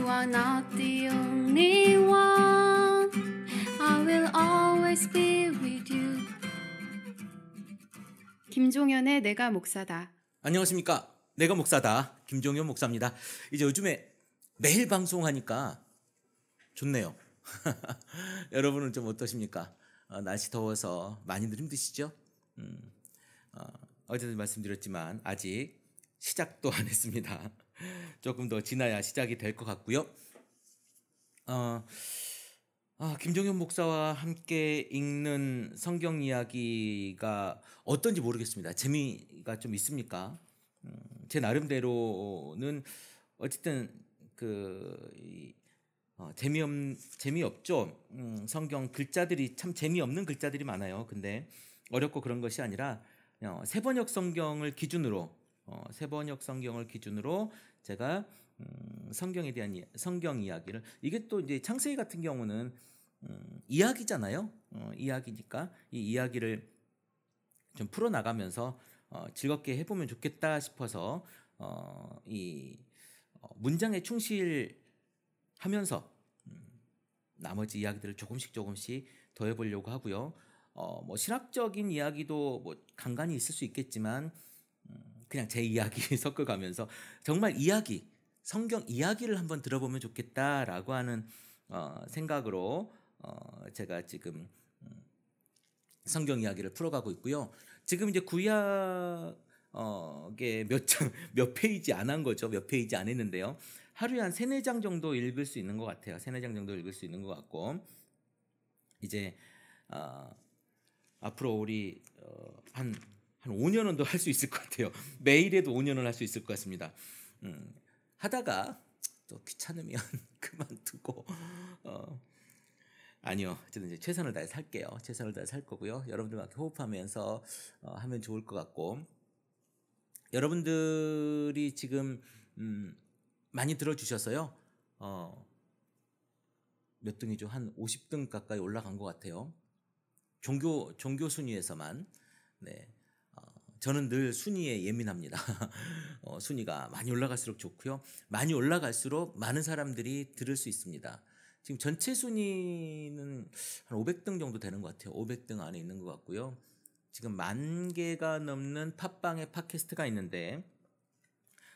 You are not the only one. I will always be with you. 김종현의 내가 목사다. 안녕하십니까. 내가 목사다. 김종현 목사입니다. 이제 요즘에 매일 방송하니까 좋네요. 여러분은 좀 어떠십니까? 날씨 더워서 많이들 힘드시죠? 어제도 말씀드렸지만 아직 시작도 안 했습니다. 조금 더 지나야 시작이 될 것 같고요. 김종현 목사와 함께 읽는 성경 이야기가 어떤지 모르겠습니다. 재미가 좀 있습니까? 제 나름대로는 어쨌든 재미없죠. 성경 글자들이 참 재미없는 글자들이 많아요. 근데 어렵고 그런 것이 아니라 세번역 성경을 기준으로 제가 성경에 대한 성경 이야기를, 이게 또 이제 창세기 같은 경우는 이야기잖아요. 이야기니까 이 이야기를 좀 풀어 나가면서 즐겁게 해보면 좋겠다 싶어서 이 문장에 충실하면서 나머지 이야기들을 조금씩 더 해보려고 하고요. 뭐 신학적인 이야기도 뭐 간간히 있을 수 있겠지만 그냥 제 이야기 섞어가면서 정말 성경 이야기를 한번 들어보면 좋겠다라고 하는 생각으로 제가 지금 성경 이야기를 풀어가고 있고요. 지금 이제 구약에 몇 페이지 안 한 거죠. 몇 페이지 안 했는데요. 하루에 한 3-4장 정도 읽을 수 있는 것 같아요. 3-4장 정도 읽을 수 있는 것 같고, 이제 앞으로 우리 한 5년은 더 할 수 있을 것 같아요. 매일에도 5년을 할 수 있을 것 같습니다. 하다가 또 귀찮으면 그만두고 아니요. 저는 이제 최선을 다해 살게요. 최선을 다해 살 거고요. 여러분들과 호흡하면서 하면 좋을 것 같고, 여러분들이 지금 많이 들어주셔서요. 몇 등이죠? 한 50등 가까이 올라간 것 같아요. 종교 순위에서만. 네. 저는 늘 순위에 예민합니다. 순위가 많이 올라갈수록 좋고요. 많이 올라갈수록 많은 사람들이 들을 수 있습니다. 지금 전체 순위는 한 500등 정도 되는 것 같아요. 500등 안에 있는 것 같고요. 지금 10,000개가 넘는 팟빵의 팟캐스트가 있는데,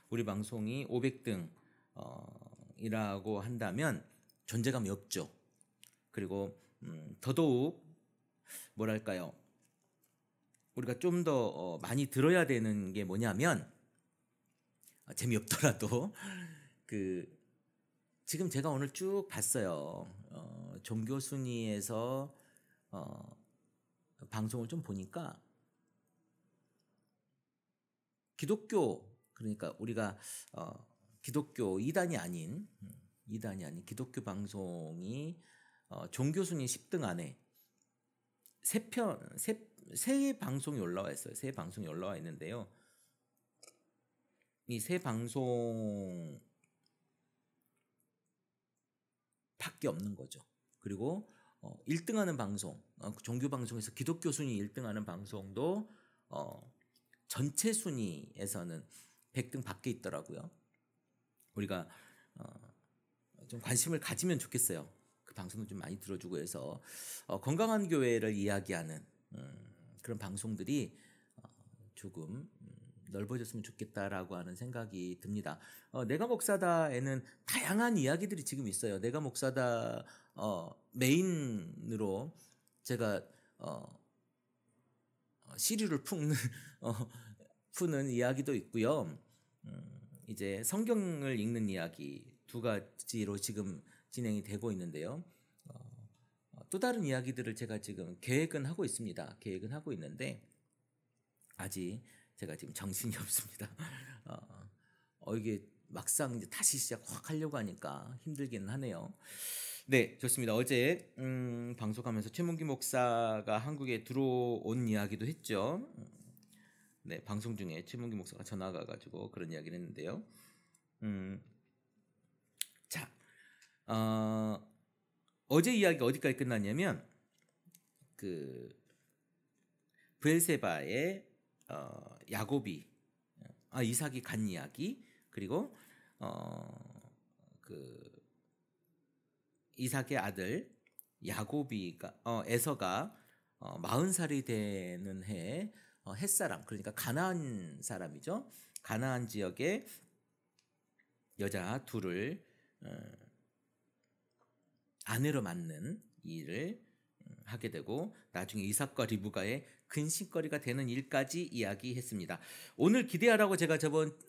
우리 방송이 500등 이라고 한다면 존재감이 없죠. 그리고 더더욱 뭐랄까요, 우리가 좀 더 많이 들어야 되는 게 뭐냐면, 재미없더라도 지금 제가 오늘 쭉 봤어요. 종교 순위에서 방송을 좀 보니까 기독교, 그러니까 우리가 기독교 2단이 아닌 기독교 방송이 종교 순위 10등 안에 세 방송이 올라와 있어요. 세 방송이 올라와 있는데요. 이 세 방송 밖에 없는 거죠. 그리고 1등하는 방송, 종교 방송에서 기독교 순위 1등하는 방송도 전체 순위에서는 100등 밖에 있더라고요. 우리가 좀 관심을 가지면 좋겠어요. 그 방송도 좀 많이 들어주고 해서 건강한 교회를 이야기하는 그런 방송들이 조금 넓어졌으면 좋겠다라고 하는 생각이 듭니다. 내가 목사다에는 다양한 이야기들이 지금 있어요. 내가 목사다 메인으로 제가 시류를 푸는 이야기도 있고요. 이제 성경을 읽는 이야기 두 가지로 지금 진행이 되고 있는데요. 또 다른 이야기들을 제가 지금 계획은 하고 있습니다. 계획은 하고 있는데 아직 제가 지금 정신이 없습니다. 이게 막상 이제 다시 시작 확 하려고 하니까 힘들기는 하네요. 네, 좋습니다. 어제 방송하면서 최문기 목사가 한국에 들어온 이야기도 했죠. 네, 방송 중에 최문기 목사가 전화가 가지고 그런 이야기를 했는데요. 자, 어제 이야기가 어디까지 끝났냐면 브엘세바의 야곱이 이삭이 간 이야기, 그리고 그 이삭의 아들 야곱이가 에서가 40살이 되는 해에 햇사람, 그러니까 가나안 사람이죠. 가나안 지역의 여자 둘을 아내로 맞는 일을 하게 되고 나중에 이삭과 리브가의 근심거리가 되는 일까지 이야기했습니다. 오늘 기대하라고 제가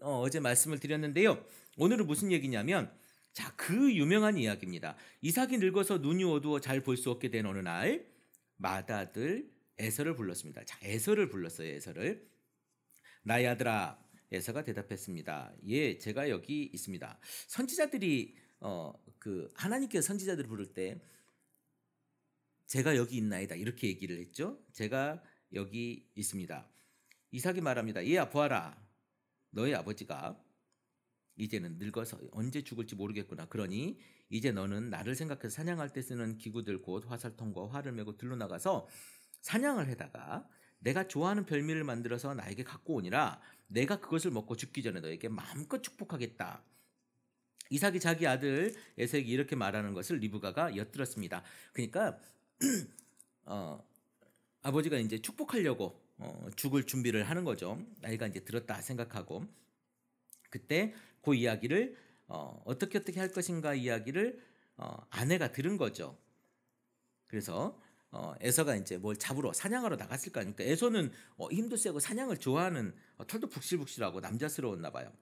어제 말씀을 드렸는데요. 오늘은 무슨 얘기냐면 자, 그 유명한 이야기입니다. 이삭이 늙어서 눈이 어두워 잘 볼 수 없게 된 어느 날 맏아들 에서를 불렀습니다. 자, 에서를 불렀어요. 에서를. 나의 아들아, 에서가 대답했습니다. 예, 제가 여기 있습니다. 선지자들이 그 하나님께서 선지자들을 부를 때 제가 여기 있나이다 이렇게 얘기를 했죠. 제가 여기 있습니다. 이삭이 말합니다. 얘야, 보아라. 너의 아버지가 이제는 늙어서 언제 죽을지 모르겠구나. 그러니 이제 너는 나를 생각해서 사냥할 때 쓰는 기구들 곧 화살통과 활을 메고 들로 나가서 사냥을 해다가 내가 좋아하는 별미를 만들어서 나에게 갖고 오니라. 내가 그것을 먹고 죽기 전에 너에게 마음껏 축복하겠다. 이삭이 자기 아들 에서에게 이렇게 말하는 것을 리브가가 엿들었습니다. 그러니까 아버지가 이제 축복하려고 죽을 준비를 하는 거죠. 나이가 이제 들었다 생각하고 그때 그 이야기를 어떻게 할 것인가 이야기를 아내가 들은 거죠. 그래서 에서가 이제 뭘 잡으러 사냥하러 나갔을 거 아닙니까? 에서는 힘도 세고 사냥을 좋아하는 털도 북실북실하고 남자스러웠나 봐요.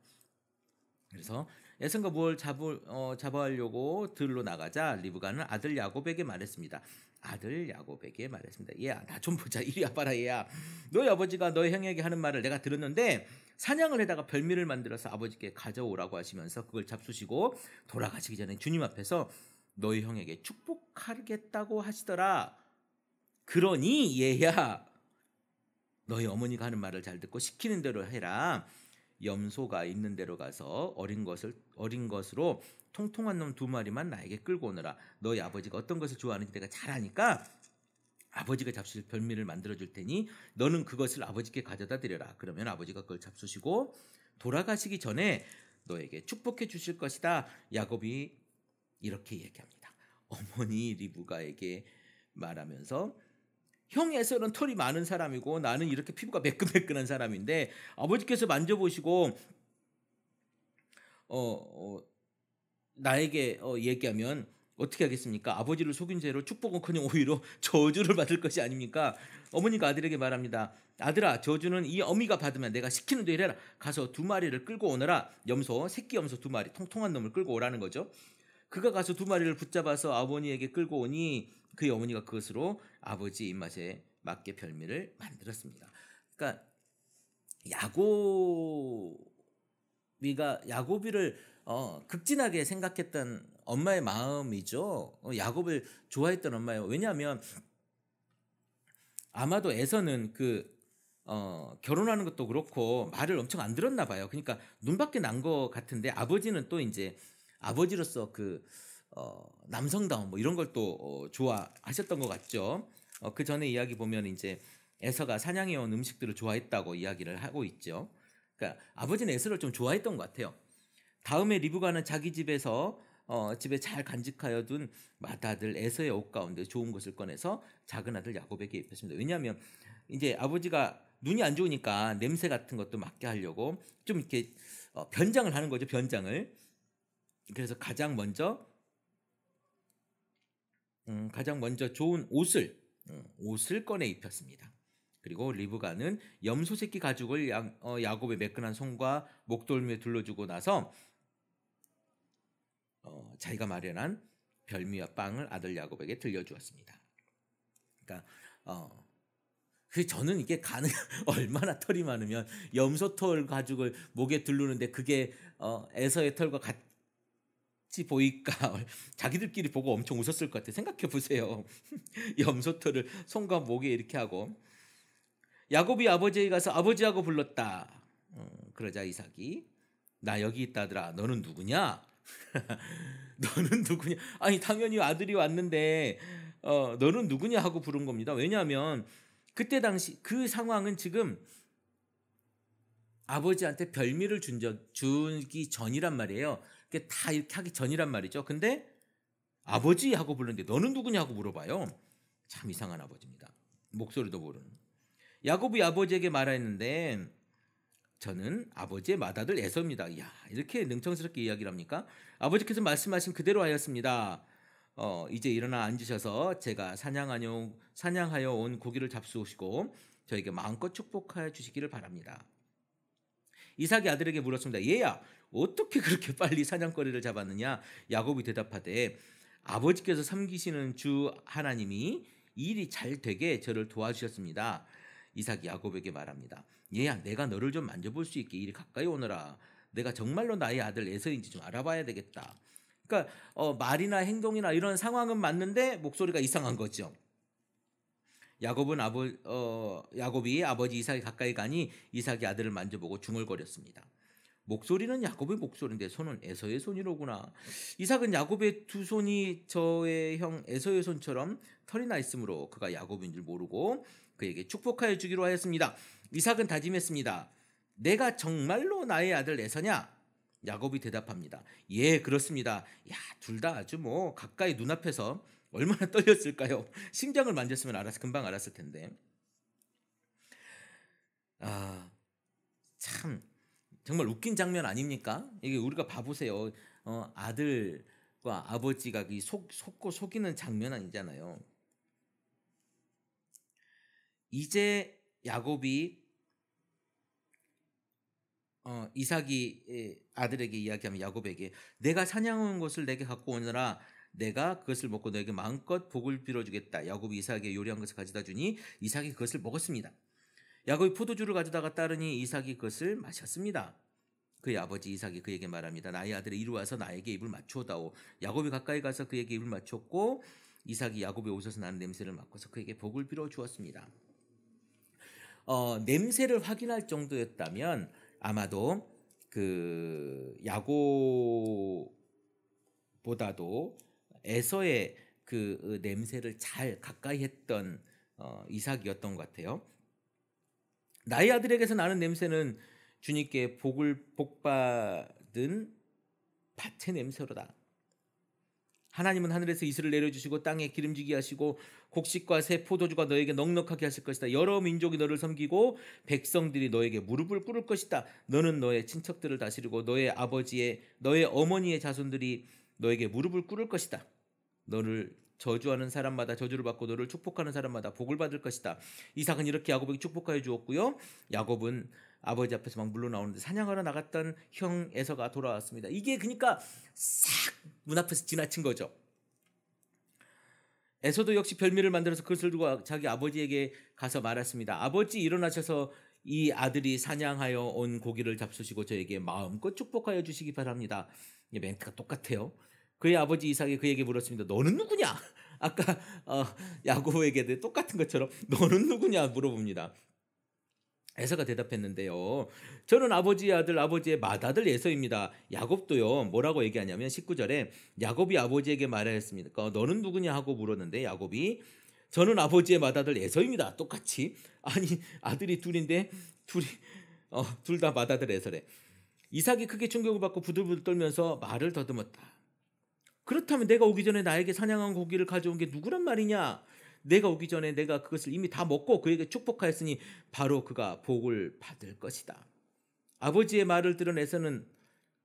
그래서 에서가 뭘 잡아하려고 들로 나가자 리브가는 아들 야곱에게 말했습니다. 아들 야곱에게 말했습니다. 얘야, 나 좀 보자. 이리 와봐라. 얘야, 너희 아버지가 너희 형에게 하는 말을 내가 들었는데 사냥을 해다가 별미를 만들어서 아버지께 가져오라고 하시면서 그걸 잡수시고 돌아가시기 전에 주님 앞에서 너희 형에게 축복하겠다고 하시더라. 그러니 얘야, 너희 어머니가 하는 말을 잘 듣고 시키는 대로 해라. 염소가 있는 데로 가서 어린 것으로 통통한 놈 2마리만 나에게 끌고 오너라. 너희 아버지가 어떤 것을 좋아하는지 내가 잘 아니까 아버지가 잡수실 별미를 만들어줄 테니 너는 그것을 아버지께 가져다 드려라. 그러면 아버지가 그걸 잡수시고 돌아가시기 전에 너에게 축복해 주실 것이다. 야곱이 이렇게 얘기합니다. 어머니 리브가에게 말하면서 형 에서는 털이 많은 사람이고 나는 이렇게 피부가 매끈매끈한 사람인데 아버지께서 만져보시고 나에게 얘기하면 어떻게 하겠습니까? 아버지를 속인 죄로 축복은커녕 오히려 저주를 받을 것이 아닙니까? 어머니가 아들에게 말합니다. 아들아, 저주는 이 어미가 받으면 내가 시키는 대로 해라. 가서 2마리를 끌고 오너라. 새끼 염소 2마리, 통통한 놈을 끌고 오라는 거죠. 그가 가서 2마리를 붙잡아서 아버니에게 끌고 오니 그의 어머니가 그것으로 아버지 입맛에 맞게 별미를 만들었습니다. 그러니까 야곱이를 극진하게 생각했던 엄마의 마음이죠. 야곱을 좋아했던 엄마예요. 왜냐하면 아마도 에서는 결혼하는 것도 그렇고 말을 엄청 안 들었나 봐요. 그러니까 눈밖에 난 것 같은데 아버지는 또 이제 아버지로서 남성다움 뭐 이런 걸 또 좋아하셨던 것 같죠. 그 전에 이야기 보면 이제 에서가 사냥해온 음식들을 좋아했다고 이야기를 하고 있죠. 그러니까 아버지는 에서를 좀 좋아했던 것 같아요. 다음에 리브가는 자기 집에 잘 간직하여 둔 맏아들 에서의 옷 가운데 좋은 것을 꺼내서 작은 아들 야곱에게 입혔습니다. 왜냐하면 이제 아버지가 눈이 안 좋으니까 냄새 같은 것도 맡게 하려고 좀 이렇게 변장을 하는 거죠. 변장을. 그래서 가장 먼저 좋은 옷을 꺼내 입혔습니다. 그리고 리브가는 염소 새끼 가죽을 야곱의 매끈한 손과 목덜미에 둘러주고 나서 자기가 마련한 별미와 빵을 아들 야곱에게 들려주었습니다. 그러니까 저는 이게 얼마나 털이 많으면 염소 털 가죽을 목에 두르는데 그게 에서의 털과 같이 보일까? 자기들끼리 보고 엄청 웃었을 것 같아요. 생각해 보세요. 염소 털을 손과 목에 이렇게 하고 야곱이 아버지에게 가서 아버지하고 불렀다. 그러자 이삭이 나 여기 있다더라. 너는 누구냐? 너는 누구냐? 아니 당연히 아들이 왔는데 너는 누구냐 하고 부른 겁니다. 왜냐하면 그때 당시 그 상황은 지금 아버지한테 별미를 주기 전이란 말이에요. 그게 다 이렇게 하기 전이란 말이죠. 근데 아버지 하고 부르는데 너는 누구냐고 물어봐요. 참 이상한 아버지입니다. 목소리도 모르는. 야곱이 아버지에게 말하였는데 저는 아버지의 mad아들 에서입니다. 이야, 이렇게 능청스럽게 이야기를 합니까? 아버지께서 말씀하신 그대로 하였습니다. 이제 일어나 앉으셔서 제가 사냥하여 온 고기를 잡수시고 저에게 마음껏 축복하여 주시기를 바랍니다. 이삭이 아들에게 물었습니다. 얘야, 어떻게 그렇게 빨리 사냥거리를 잡았느냐? 야곱이 대답하되 아버지께서 섬기시는 주 하나님이 일이 잘 되게 저를 도와주셨습니다. 이삭이 야곱에게 말합니다. 얘야, 내가 너를 좀 만져볼 수 있게 이리 가까이 오너라. 내가 정말로 나의 아들 에서인지 좀 알아봐야 되겠다. 그러니까 말이나 행동이나 이런 상황은 맞는데 목소리가 이상한 거죠. 야곱이 아버지 이삭이 가까이 가니 이삭이 아들을 만져보고 중얼거렸습니다. 목소리는 야곱의 목소리인데 손은 에서의 손이로구나. 이삭은 야곱의 두 손이 저의 형 에서의 손처럼 털이 나 있으므로 그가 야곱인 줄 모르고 그에게 축복하여 주기로 하였습니다. 이삭은 다짐했습니다. 내가 정말로 나의 아들 에서냐? 야곱이 대답합니다. 예, 그렇습니다. 야, 둘 다 아주 뭐 가까이 눈앞에서 얼마나 떨렸을까요? 심장을 만졌으면 금방 알았을 텐데. 참 정말 웃긴 장면 아닙니까? 이게 우리가 봐보세요. 아들과 아버지가 속고 속이는 장면 아니잖아요. 이제 야곱이 이삭이 아들에게 이야기하면 야곱에게 내가 사냥한 것을 내게 갖고 오너라. 내가 그것을 먹고 너에게 마음껏 복을 빌어주겠다. 야곱이 이삭에게 요리한 것을 가져다 주니 이삭이 그것을 먹었습니다. 야곱이 포도주를 가져다가 따르니 이삭이 그것을 마셨습니다. 그의 아버지 이삭이 그에게 말합니다. 나의 아들이 이리 와서 나에게 입을 맞추어다오. 야곱이 가까이 가서 그에게 입을 맞췄고 이삭이 야곱의 옷에서 나는 냄새를 맡고서 그에게 복을 빌어 주었습니다. 냄새를 확인할 정도였다면 아마도 그 야곱보다도 에서의 그 냄새를 잘 가까이 했던 이삭이었던 것 같아요. 나의 아들에게서 나는 냄새는 주님께 복받은 밭의 냄새로다. 하나님은 하늘에서 이슬을 내려주시고 땅에 기름지게 하시고 곡식과 새 포도주가 너에게 넉넉하게 하실 것이다. 여러 민족이 너를 섬기고 백성들이 너에게 무릎을 꿇을 것이다. 너는 너의 친척들을 다스리고 너의 어머니의 자손들이 너에게 무릎을 꿇을 것이다. 너를 저주하는 사람마다 저주를 받고 너를 축복하는 사람마다 복을 받을 것이다. 이삭은 이렇게 야곱에게 축복하여 주었고요. 야곱은 아버지 앞에서 막 물러나오는데 사냥하러 나갔던 형 에서가 돌아왔습니다. 이게 그러니까 싹 문 앞에서 지나친 거죠. 에서도 역시 별미를 만들어서 그것을 두고 자기 아버지에게 가서 말했습니다. 아버지, 일어나셔서 이 아들이 사냥하여 온 고기를 잡수시고 저에게 마음껏 축복하여 주시기 바랍니다. 이 멘트가 똑같아요. 그의 아버지 이삭이 그에게 물었습니다. 너는 누구냐? 아까 야곱에게도 똑같은 것처럼 너는 누구냐 물어봅니다. 에서가 대답했는데요. 저는 아버지의 아들, 아버지의 맏아들 에서입니다. 야곱도요. 뭐라고 얘기하냐면 19절에 야곱이 아버지에게 말하였습니다. 너는 누구냐 하고 물었는데 야곱이 저는 아버지의 맏아들 에서입니다. 똑같이. 아니, 아들이 둘인데 둘 다 맏아들 에서래. 이삭이 크게 충격을 받고 부들부들 떨면서 말을 더듬었다. 그렇다면 내가 오기 전에 나에게 사냥한 고기를 가져온 게 누구란 말이냐? 내가 오기 전에 내가 그것을 이미 다 먹고 그에게 축복하였으니 바로 그가 복을 받을 것이다. 아버지의 말을 들은 에서는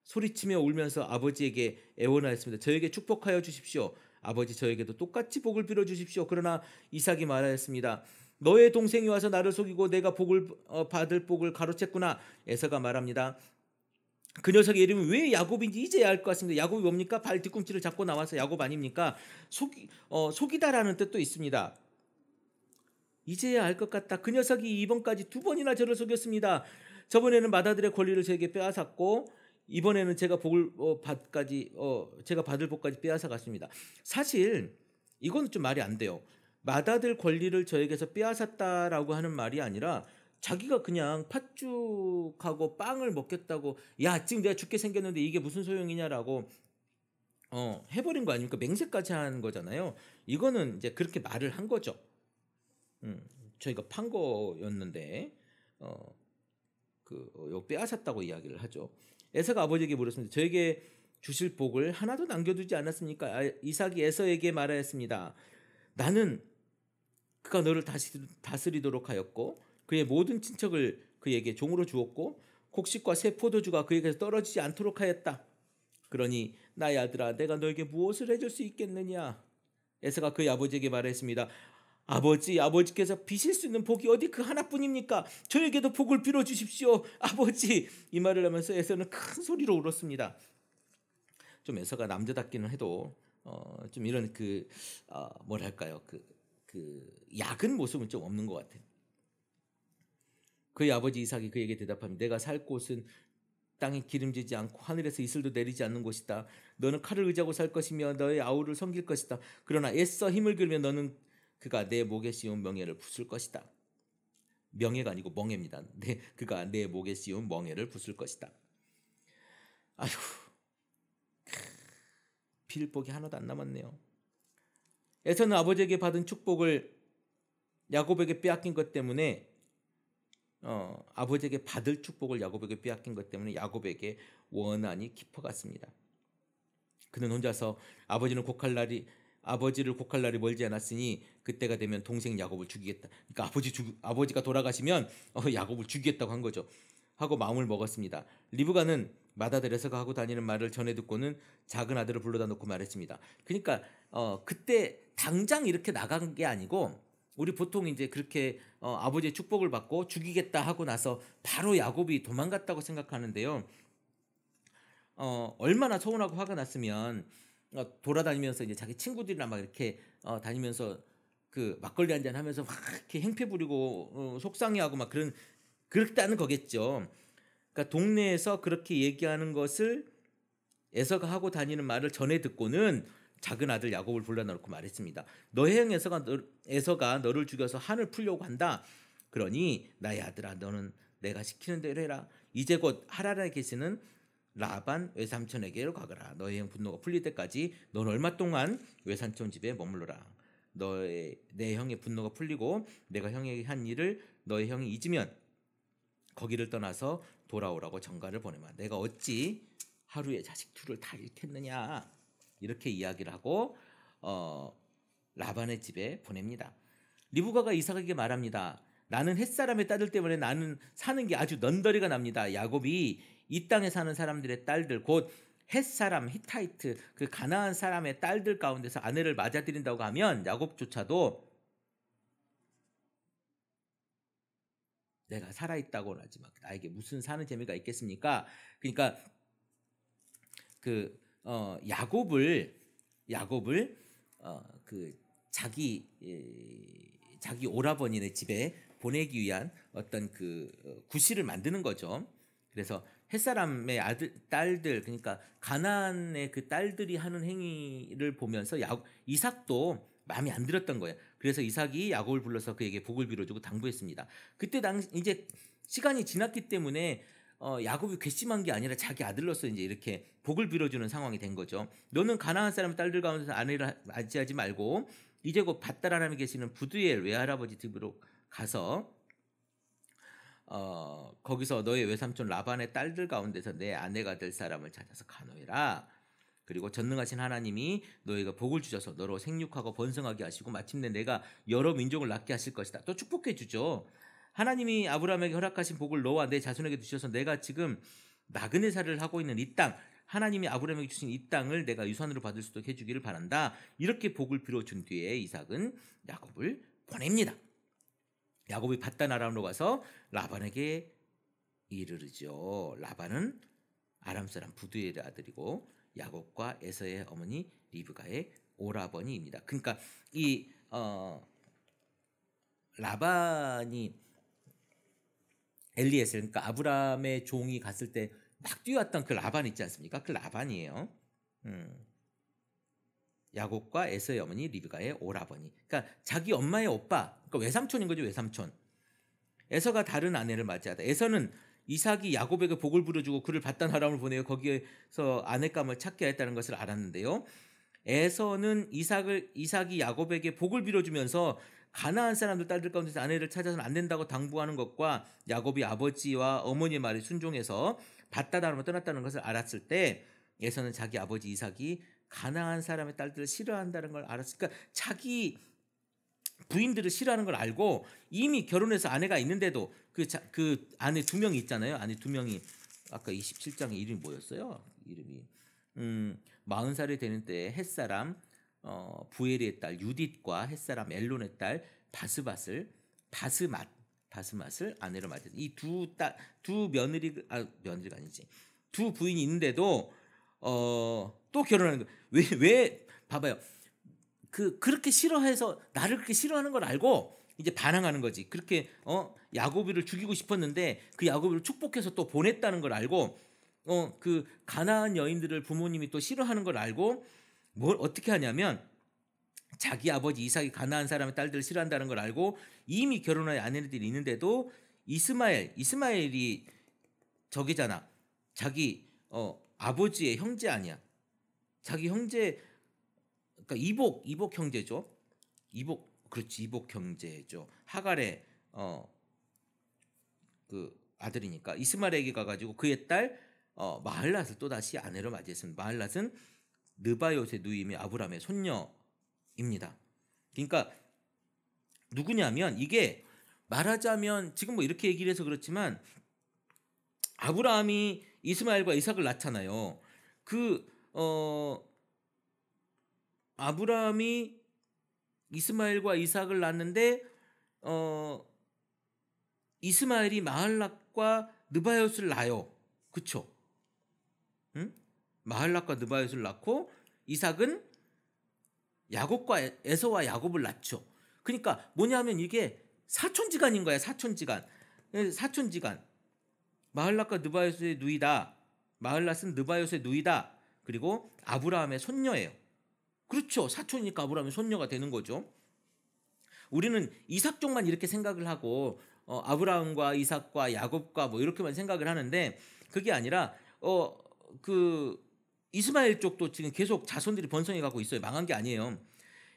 소리치며 울면서 아버지에게 애원하였습니다. 저에게 축복하여 주십시오. 아버지, 저에게도 똑같이 복을 빌어 주십시오. 그러나 이삭이 말하였습니다. 너의 동생이 와서 나를 속이고 내가 받을 복을 가로챘구나. 에서가 말합니다. 그 녀석의 이름이 왜 야곱인지 이제야 알 것 같습니다. 야곱이 뭡니까? 발 뒤꿈치를 잡고 나와서 야곱 아닙니까? 속이다라는 뜻도 있습니다. 이제야 알 것 같다. 그 녀석이 이번까지 2번이나 저를 속였습니다. 저번에는 맏아들의 권리를 저에게 빼앗았고 이번에는 제가 제가 받을 복까지 빼앗아 갔습니다. 사실 이건 좀 말이 안 돼요. 맏아들 권리를 저에게서 빼앗았다라고 하는 말이 아니라 자기가 그냥 팥죽하고 빵을 먹겠다고 야, 지금 내가 죽게 생겼는데 이게 무슨 소용이냐라고 해버린 거 아닙니까? 맹세까지 한 거잖아요. 이거는 이제 그렇게 말을 한 거죠. 저희가 판 거였는데 빼앗았다고 이야기를 하죠. 에서가 아버지에게 물었습니다. 저에게 주실 복을 하나도 남겨두지 않았습니까? 이삭이 에서에게 말하였습니다. 나는 그가 너를 다스리도록 하였고 그의 모든 친척을 그에게 종으로 주었고 곡식과 새 포도주가 그에게서 떨어지지 않도록 하였다. 그러니 나의 아들아 내가 너에게 무엇을 해줄 수 있겠느냐? 에서가 그의 아버지에게 말했습니다. 아버지께서 비실 수 있는 복이 어디 그 하나뿐입니까? 저에게도 복을 빌어 주십시오. 아버지. 이 말을 하면서 에서는 큰 소리로 울었습니다. 좀 에서가 남자답기는 해도 좀 이런 뭐랄까요? 그 약은 모습은 좀 없는 것 같아요. 그의 아버지 이삭이 그에게 대답합니다. 내가 살 곳은 땅이 기름지지 않고 하늘에서 이슬도 내리지 않는 곳이다. 너는 칼을 의지하고 살 것이며 너의 아우를 섬길 것이다. 그러나 애써 힘을 기울이며 너는 그가 내 목에 씌운 명예를 부술 것이다. 명예가 아니고 멍해입니다. 그가 내 목에 씌운 멍해를 부술 것이다. 아이고, 빌 복이 하나도 안 남았네요. 에서는 아버지에게 받은 축복을 야곱에게 빼앗긴 것 때문에 아버지에게 받을 축복을 야곱에게 빼앗긴 것 때문에 야곱에게 원한이 깊어갔습니다. 그는 혼자서 아버지를 곡할 날이 멀지 않았으니 그때가 되면 동생 야곱을 죽이겠다. 그러니까 아버지가 돌아가시면 야곱을 죽이겠다고 한 거죠. 하고 마음을 먹었습니다. 리브가는 맏아들에서가 하고 다니는 말을 전해 듣고는 작은 아들을 불러다 놓고 말했습니다. 그러니까 그때 당장 이렇게 나간 게 아니고 우리 보통 이제 그렇게 아버지의 축복을 받고 죽이겠다 하고 나서 바로 야곱이 도망갔다고 생각하는데요. 얼마나 서운하고 화가 났으면 돌아다니면서 이제 자기 친구들이랑 막 이렇게 다니면서 그 막걸리 한잔 하면서 막 이렇게 행패 부리고 속상해하고 막 그렇다는 거겠죠. 그러니까 동네에서 그렇게 얘기하는 것을 에서가 하고 다니는 말을 전해 듣고는 작은 아들 야곱을 불러놓고 말했습니다. 너의 형 에서가 너를 죽여서 한을 풀려고 한다. 그러니 나의 아들아 너는 내가 시키는 대로 해라. 이제 곧 하란에 계시는 라반 외삼촌에게로 가거라. 너의 형 분노가 풀릴 때까지 넌 얼마 동안 외삼촌 집에 머물러라. 내 형의 분노가 풀리고 내가 형에게 한 일을 너의 형이 잊으면 거기를 떠나서 돌아오라고 전가를 보내마. 내가 어찌 하루에 자식 둘을 다 잃겠느냐. 이렇게 이야기를 하고 라반의 집에 보냅니다. 리브가가 이삭에게 말합니다. 나는 햇사람의 딸들 때문에 나는 사는 게 아주 넌더리가 납니다. 야곱이 이 땅에 사는 사람들의 딸들 곧 햇사람, 히타이트 그 가나안 사람의 딸들 가운데서 아내를 맞아들인다고 하면 야곱조차도 내가 살아있다고는 하지만 나에게 무슨 사는 재미가 있겠습니까? 그러니까 야곱을 그 자기 오라버니네 집에 보내기 위한 어떤 구실을 만드는 거죠. 그래서 햇사람의 딸들 그러니까 가나안의 그 딸들이 하는 행위를 보면서 이삭도 마음에 안 들었던 거예요. 그래서 이삭이 야곱을 불러서 그에게 복을 빌어주고 당부했습니다. 그때 이제 시간이 지났기 때문에 야곱이 괘씸한 게 아니라 자기 아들로서 이제 이렇게 복을 빌어주는 상황이 된 거죠. 너는 가나안 사람 딸들 가운데서 아내를 맞이하지 말고 이제 곧 밧다람에 계시는 부두엘 외할아버지 집으로 가서 거기서 너의 외삼촌 라반의 딸들 가운데서 내 아내가 될 사람을 찾아서 간호해라. 그리고 전능하신 하나님이 너희가 복을 주셔서 너로 생육하고 번성하게 하시고 마침내 내가 여러 민족을 낳게 하실 것이다. 또 축복해 주죠. 하나님이 아브라함에게 허락하신 복을 너와 내 자손에게 주셔서 내가 지금 나그네살을 하고 있는 이 땅, 하나님이 아브라함에게 주신 이 땅을 내가 유산으로 받을 수 있도록 해주기를 바란다. 이렇게 복을 빌어준 뒤에 이삭은 야곱을 보냅니다. 야곱이 밧단 아람으로 가서 라반에게 이르르죠. 라반은 아람 사람 부두엘의 아들이고 야곱과 에서의 어머니 리브가의 오라버니입니다. 그러니까 이 라반이 엘리에셀 그러니까 아브라함의 종이 갔을 때 막 뛰어왔던 그 라반 있지 않습니까? 그 라반이에요. 야곱과 에서의 어머니 리브가의 오라버니. 그러니까 자기 엄마의 오빠, 그러니까 외삼촌인 거죠, 외삼촌. 에서가 다른 아내를 맞이하다. 에서는 이삭이 야곱에게 복을 부려주고 그를 밧단 아람을 보내어 거기에서 아내감을 찾게 했다는 것을 알았는데요. 에서는 이삭이 야곱에게 복을 빌어주면서 가나안 사람들 딸들 가운데서 아내를 찾아서는 안 된다고 당부하는 것과 야곱이 아버지와 어머니의 말에 순종해서 밧단 아람을 떠났다는 것을 알았을 때 에서는 자기 아버지 이삭이 가나안 사람의 딸들을 싫어한다는 걸 알았으니까 그러니까 자기 부인들을 싫어하는 걸 알고 이미 결혼해서 아내가 있는데도 그 아내 두 명이 있잖아요. 아내 두 명이 아까 27장의 이름이 뭐였어요? 이름이 40살이 되는 때에 햇사람 부에리의 딸 유딧과 햇사람 엘론의 딸 바스맛을 아내로 맞은 이 두 며느리가 아니지 두 부인이 있는데도 또 결혼하는 거 왜 봐봐요. 그렇게 싫어해서 나를 그렇게 싫어하는 걸 알고 이제 반항하는 거지. 그렇게 야고보를 죽이고 싶었는데 그 야고보를 축복해서 또 보냈다는 걸 알고 그 가나안 여인들을 부모님이 또 싫어하는 걸 알고 뭘 어떻게 하냐면 자기 아버지 이삭이 가나안 사람의 딸들을 싫어한다는 걸 알고 이미 결혼한 아내들이 있는데도 이스마엘이 저기잖아. 자기 아버지의 형제 아니야. 자기 형제 그러니까 이복 형제죠. 이복 형제죠. 하갈의 그 아들이니까 이스마엘에게 가가지고 그의 딸 마할랏을 또 다시 아내로 맞이했습니다. 마할랏은 느바요의 누이며 아브라함의 손녀입니다. 그러니까 누구냐면 이게 말하자면 지금 뭐 이렇게 얘기를 해서 그렇지만 아브라함이 이스마엘과 이삭을 낳잖아요. 아브라함이 이스마엘과 이삭을 낳는데 이스마엘이 마할랏과 느바요스를 낳아요. 그쵸? 응? 마할랏과 느바요스를 낳고 이삭은 야곱과 에서와 야곱을 낳죠. 그러니까 뭐냐면 이게 사촌지간인 거야. 사촌지간. 마할랏과 느바요스의 누이다. 마할랏은 느바요스의 누이다. 그리고 아브라함의 손녀예요. 그렇죠. 사촌이니까 아브라함의 손녀가 되는 거죠. 우리는 이삭 쪽만 이렇게 생각을 하고 아브라함과 이삭과 야곱과 뭐 이렇게만 생각을 하는데 그게 아니라 그 이스마엘 쪽도 지금 계속 자손들이 번성해 가고 있어요. 망한 게 아니에요.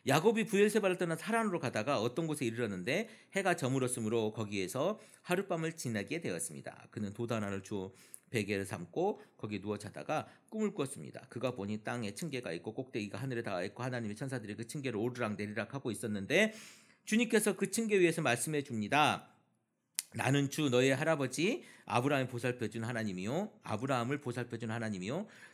야곱이 브엘세바를 떠나 하란으로 가다가 어떤 곳에 이르렀는데 해가 저물었으므로 거기에서 하룻밤을 지나게 되었습니다. 그는 돛 하나를 주어 베개를 삼고 거기에 누워 자다가 꿈을 꿨습니다. 그가 보니 땅에 층계가 있고 꼭대기가 하늘에 닿아 있고 하나님의 천사들이 그 층계를 오르락 내리락 하고 있었는데 주님께서 그 층계 위에서 말씀해 줍니다. 나는 주 너의 할아버지 아브라함을 보살펴준 하나님이요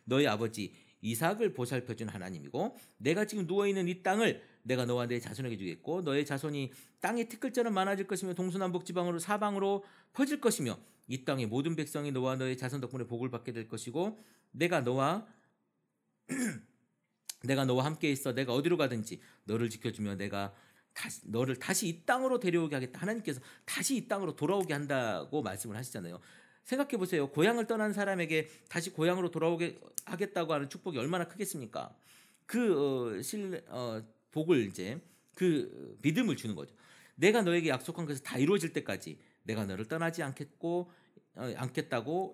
너의 아버지 이삭을 보살펴준 하나님이고 내가 지금 누워있는 이 땅을 내가 너와 내 자손에게 주겠고 너의 자손이 땅의 티끌처럼 많아질 것이며 동서남북 지방으로 사방으로 퍼질 것이며 이 땅의 모든 백성이 너와 너의 자손 덕분에 복을 받게 될 것이고 내가 너와 함께 있어 내가 어디로 가든지 너를 지켜주며 내가 너를 다시 이 땅으로 데려오게 하겠다. 하나님께서 다시 이 땅으로 돌아오게 한다고 말씀을 하시잖아요. 생각해 보세요. 고향을 떠난 사람에게 다시 고향으로 돌아오게 하겠다고 하는 축복이 얼마나 크겠습니까? 복을 이제 그 믿음을 주는 거죠. 내가 너에게 약속한 것이 다 이루어질 때까지 내가 너를 떠나지 않겠다고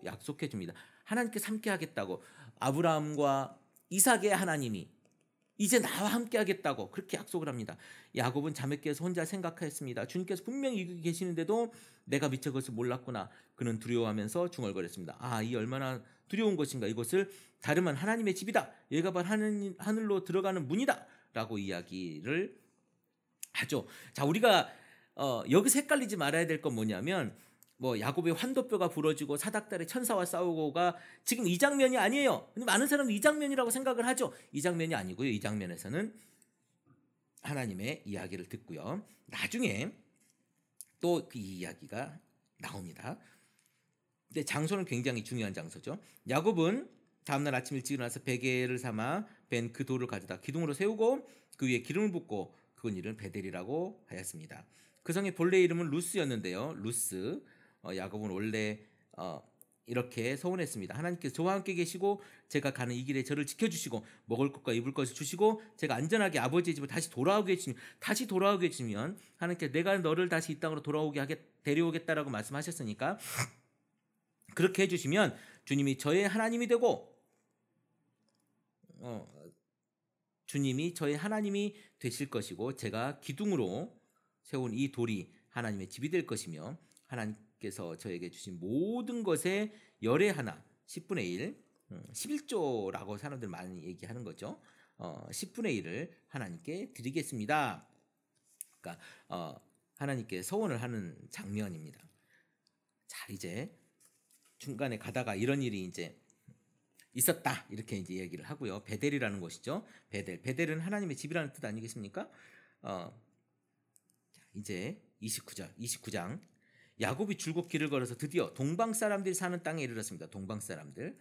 약속해 줍니다. 하나님께 함께 하겠다고 아브라함과 이삭의 하나님이 이제 나와 함께 하겠다고 그렇게 약속을 합니다. 야곱은 잠에 깨서 혼자 생각했습니다. 주님께서 분명히 여기 계시는데도 내가 미처 그것을 몰랐구나. 그는 두려워하면서 중얼거렸습니다. 이 얼마나 두려운 것인가. 이곳을 다름한 하나님의 집이다. 여기가 바로 하늘로 들어가는 문이다. 라고 이야기를 하죠. 자, 우리가 여기서 헷갈리지 말아야 될 건 뭐냐면 야곱의 환도뼈가 부러지고 사닥달의 천사와 싸우고가 지금 이 장면이 아니에요. 근데 많은 사람은 이 장면이라고 생각을 하죠. 이 장면이 아니고요. 이 장면에서는 하나님의 이야기를 듣고요. 나중에 또 그 이야기가 나옵니다. 근데 장소는 굉장히 중요한 장소죠. 야곱은 다음날 아침 일찍 일어나서 베개를 삼아 벤 그 돌을 가져다 기둥으로 세우고 그 위에 기름을 붓고 그건 이름을 베델이라고 하였습니다. 그 성의 본래 이름은 루스였는데요. 루스 야곱은 원래 이렇게 서원했습니다. 하나님께서 저와 함께 계시고 제가 가는 이 길에 저를 지켜주시고 먹을 것과 입을 것을 주시고 제가 안전하게 아버지의 집을 다시 돌아오게 해주시면 하나님께서 내가 너를 다시 이 땅으로 데려오겠다라고 말씀하셨으니까 그렇게 해주시면 주님이 저의 하나님이 되고 주님이 저의 하나님이 되실 것이고 제가 기둥으로 세운 이 돌이 하나님의 집이 될 것이며 하나님께서 저에게 주신 모든 것의 열의 하나 10분의 1 11조라고 사람들 많이 얘기하는 거죠. 10분의 1을 하나님께 드리겠습니다. 그러니까 하나님께 서원을 하는 장면입니다. 자, 이제 중간에 가다가 이런 일이 이제 있었다 이렇게 이제 얘기를 하고요. 베델이라는 곳이죠. 베델은 하나님의 집이라는 뜻 아니겠습니까? 이제 29장 야곱이 줄곧 길을 걸어서 드디어 동방 사람들이 사는 땅에 이르렀습니다. 동방 사람들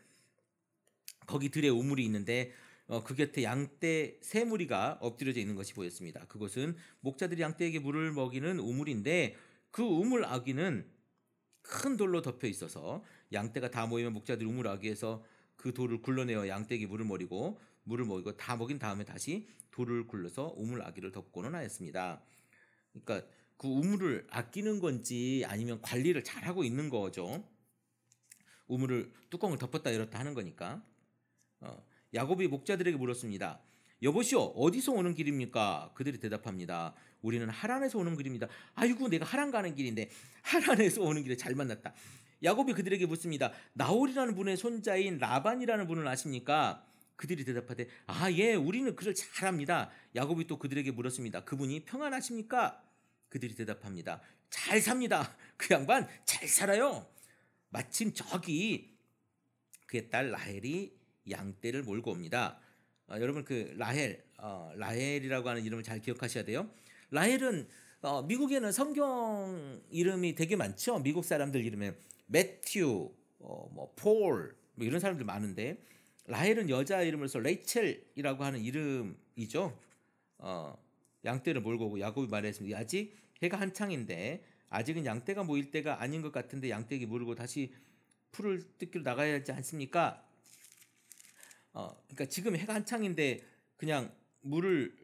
거기 들에 우물이 있는데 그 곁에 양떼 세 무리가 엎드려져 있는 것이 보였습니다. 그곳은 목자들이 양떼에게 물을 먹이는 우물인데 그 우물 아귀는 큰 돌로 덮여 있어서 양떼가 다 모이면 목자들이 우물 아귀에서 그 돌을 굴러내어 양떼에게 물을 먹이고 다 먹인 다음에 다시 돌을 굴러서 우물 아귀를 덮고는 하였습니다. 그러니까 그 우물을 아끼는 건지 아니면 관리를 잘하고 있는 거죠. 우물을 뚜껑을 덮었다 열었다 하는 거니까. 야곱이 목자들에게 물었습니다. 여보시오, 어디서 오는 길입니까? 그들이 대답합니다. 우리는 하란에서 오는 길입니다. 아이고, 내가 하란 가는 길인데 하란에서 오는 길에 잘 만났다. 야곱이 그들에게 묻습니다. 나홀이라는 분의 손자인 라반이라는 분을 아십니까? 그들이 대답하되 예, 우리는 그를 잘 압니다. 야곱이 또 그들에게 물었습니다. 그분이 평안하십니까? 그들이 대답합니다. 잘 삽니다. 그 양반 잘 살아요. 마침 저기 그의 딸 라헬이 양떼를 몰고 옵니다. 여러분 그 라헬이라고 하는 이름을 잘 기억하셔야 돼요. 라헬은 미국에는 성경 이름이 되게 많죠. 미국 사람들 이름에 매튜, 폴 이런 사람들 많은데 라헬은 여자 이름으로서 레이첼이라고 하는 이름이죠. 양떼를 몰고 오고 야곱이 말했습니다. 아직 해가 한창인데 아직은 양떼가 모일 때가 아닌 것 같은데 양떼에게 물고 다시 풀을 뜯기로 나가야 하지 않습니까? 그러니까 지금 해가 한창인데 그냥 물을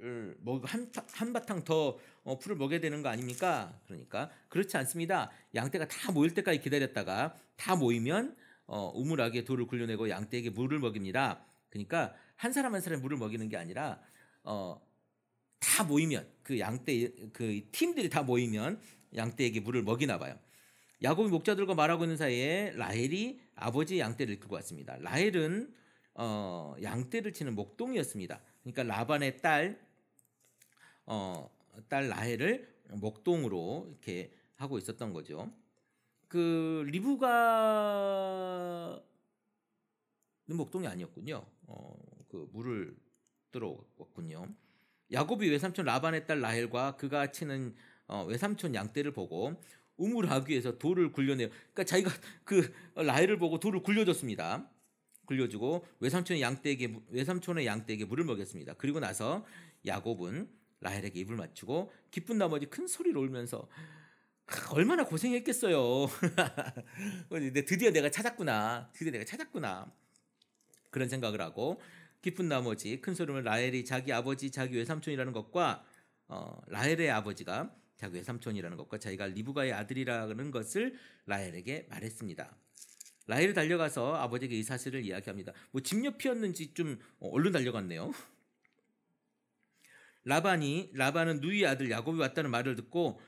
한바탕 더 풀을 먹여야 되는 거 아닙니까? 그러니까 그렇지 않습니다. 양떼가 다 모일 때까지 기다렸다가 다 모이면 우물아귀에 돌을 굴려내고 양떼에게 물을 먹입니다. 그러니까 한 사람 한 사람 물을 먹이는 게 아니라 다 모이면 그 양떼 그 팀들이 다 모이면 양떼에게 물을 먹이나 봐요. 야곱이 목자들과 말하고 있는 사이에 라헬이 아버지 양떼를 이끌고 왔습니다. 라헬은 양떼를 치는 목동이었습니다. 그러니까 라반의 딸 라헬을 목동으로 이렇게 하고 있었던 거죠. 그 리브가는 목동이 아니었군요. 그 물을 들어왔군요. 야곱이 외삼촌 라반의 딸 라헬과 그가 치는 외삼촌 양떼를 보고 우물아귀에서 돌을 굴려내요. 그러니까 자기가 그 라헬을 보고 돌을 굴려줬습니다. 굴려주고 외삼촌의 양떼에게 물을 먹였습니다. 그리고 나서 야곱은 라헬에게 입을 맞추고 기쁜 나머지 큰 소리로 울면서 얼마나 고생했겠어요. 드디어 내가 찾았구나. 그런 생각을 하고 기쁜 나머지 큰 소리로 라헬이 자기 아버지 자기 외삼촌이라는 것과 라헬의 아버지가 자기 외삼촌이라는 것과 자기가 리브가의 아들이라는 것을 라헬에게 말했습니다. 라헬이 달려가서 아버지에게 이 사실을 이야기합니다. 집 옆이었는지 좀 얼른 달려갔네요. 라반은 누이의 아들 야곱이 왔다는 말을 듣고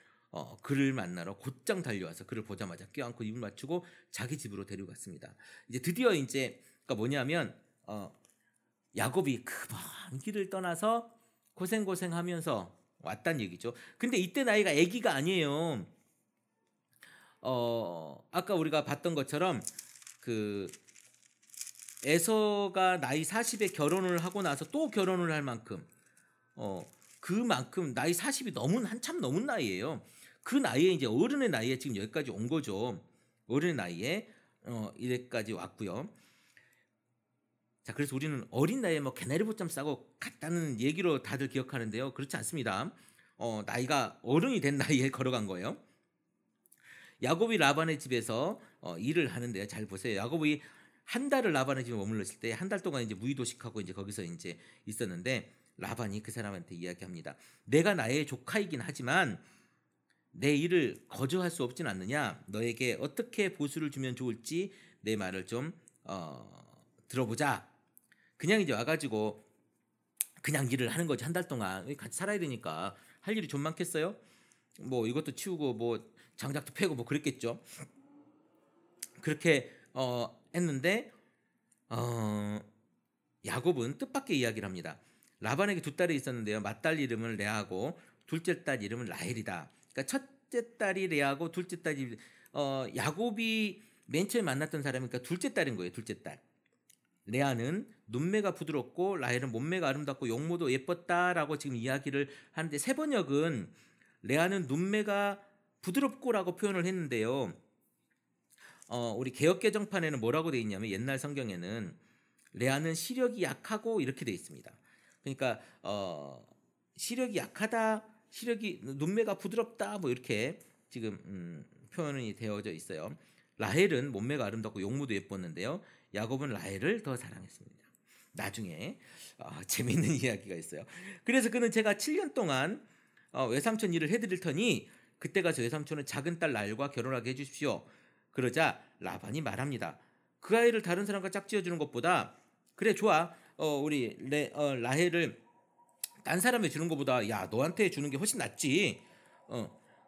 그를 만나러 곧장 달려와서 그를 보자마자 껴안고 입을 맞추고 자기 집으로 데려갔습니다. 이제 드디어 그러니까 뭐냐면 야곱이 그 먼 길을 떠나서 고생하면서 왔단 얘기죠. 근데 이때 나이가 아기가 아니에요. 아까 우리가 봤던 것처럼 그 에서가 나이 40에 결혼을 하고 나서 또 결혼을 할 만큼 그만큼 나이 40이 한참 넘은 나이예요. 그 나이에 이제 어른의 나이에 지금 여기까지 온 거죠. 어른의 나이에 이래까지 왔고요. 자, 그래서 우리는 어린 나이에 개나리 보쌈 싸고 갔다는 얘기로 다들 기억하는데요. 그렇지 않습니다. 나이가 어른이 된 나이에 걸어간 거예요. 야곱이 라반의 집에서 일을 하는데요. 잘 보세요. 야곱이 한 달을 라반의 집에 머물렀을 때 한 달 동안 이제 무의도식하고 이제 거기서 이제 있었는데 라반이 그 사람한테 이야기합니다. 내가 나의 조카이긴 하지만 내 일을 거저할 수 없진 않느냐. 너에게 어떻게 보수를 주면 좋을지 내 말을 좀 들어보자. 그냥 이제 와가지고 그냥 일을 하는 거지. 한 달 동안 같이 살아야 되니까 할 일이 좀 많겠어요? 이것도 치우고 장작도 패고 그랬겠죠. 그렇게 했는데 어, 야곱은 뜻밖의 이야기를 합니다. 라반에게 두 딸이 있었는데요. 맏딸 이름은 레아고 둘째 딸 이름은 라헬이다. 그러니까 첫째 딸이 레아고 둘째 딸이 야곱이 맨 처음에 만났던 사람이니까 그러니까 둘째 딸인 거예요. 둘째 딸. 레아는 눈매가 부드럽고 라헬은 몸매가 아름답고 용모도 예뻤다라고 지금 이야기를 하는데 세번역은 레아는 눈매가 부드럽고라고 표현을 했는데요. 우리 개역개정판에는 뭐라고 돼 있냐면 옛날 성경에는 레아는 시력이 약하고 이렇게 돼 있습니다. 그러니까 시력이 약하다, 시력이 눈매가 부드럽다 뭐 이렇게 지금 표현이 되어져 있어요. 라헬은 몸매가 아름답고 용모도 예뻤는데요. 야곱은 라헬을 더 사랑했습니다. 나중에 재미있는 이야기가 있어요. 그래서 그는 제가 7년 동안 외삼촌 일을 해드릴 테니 그때 가서 외삼촌은 작은 딸 라헬과 결혼하게 해주십시오. 그러자 라반이 말합니다. 그 아이를 다른 사람과 짝지어주는 것보다 그래 좋아 우리 라헬을 딴 사람에 주는 것보다 야 너한테 주는 게 훨씬 낫지.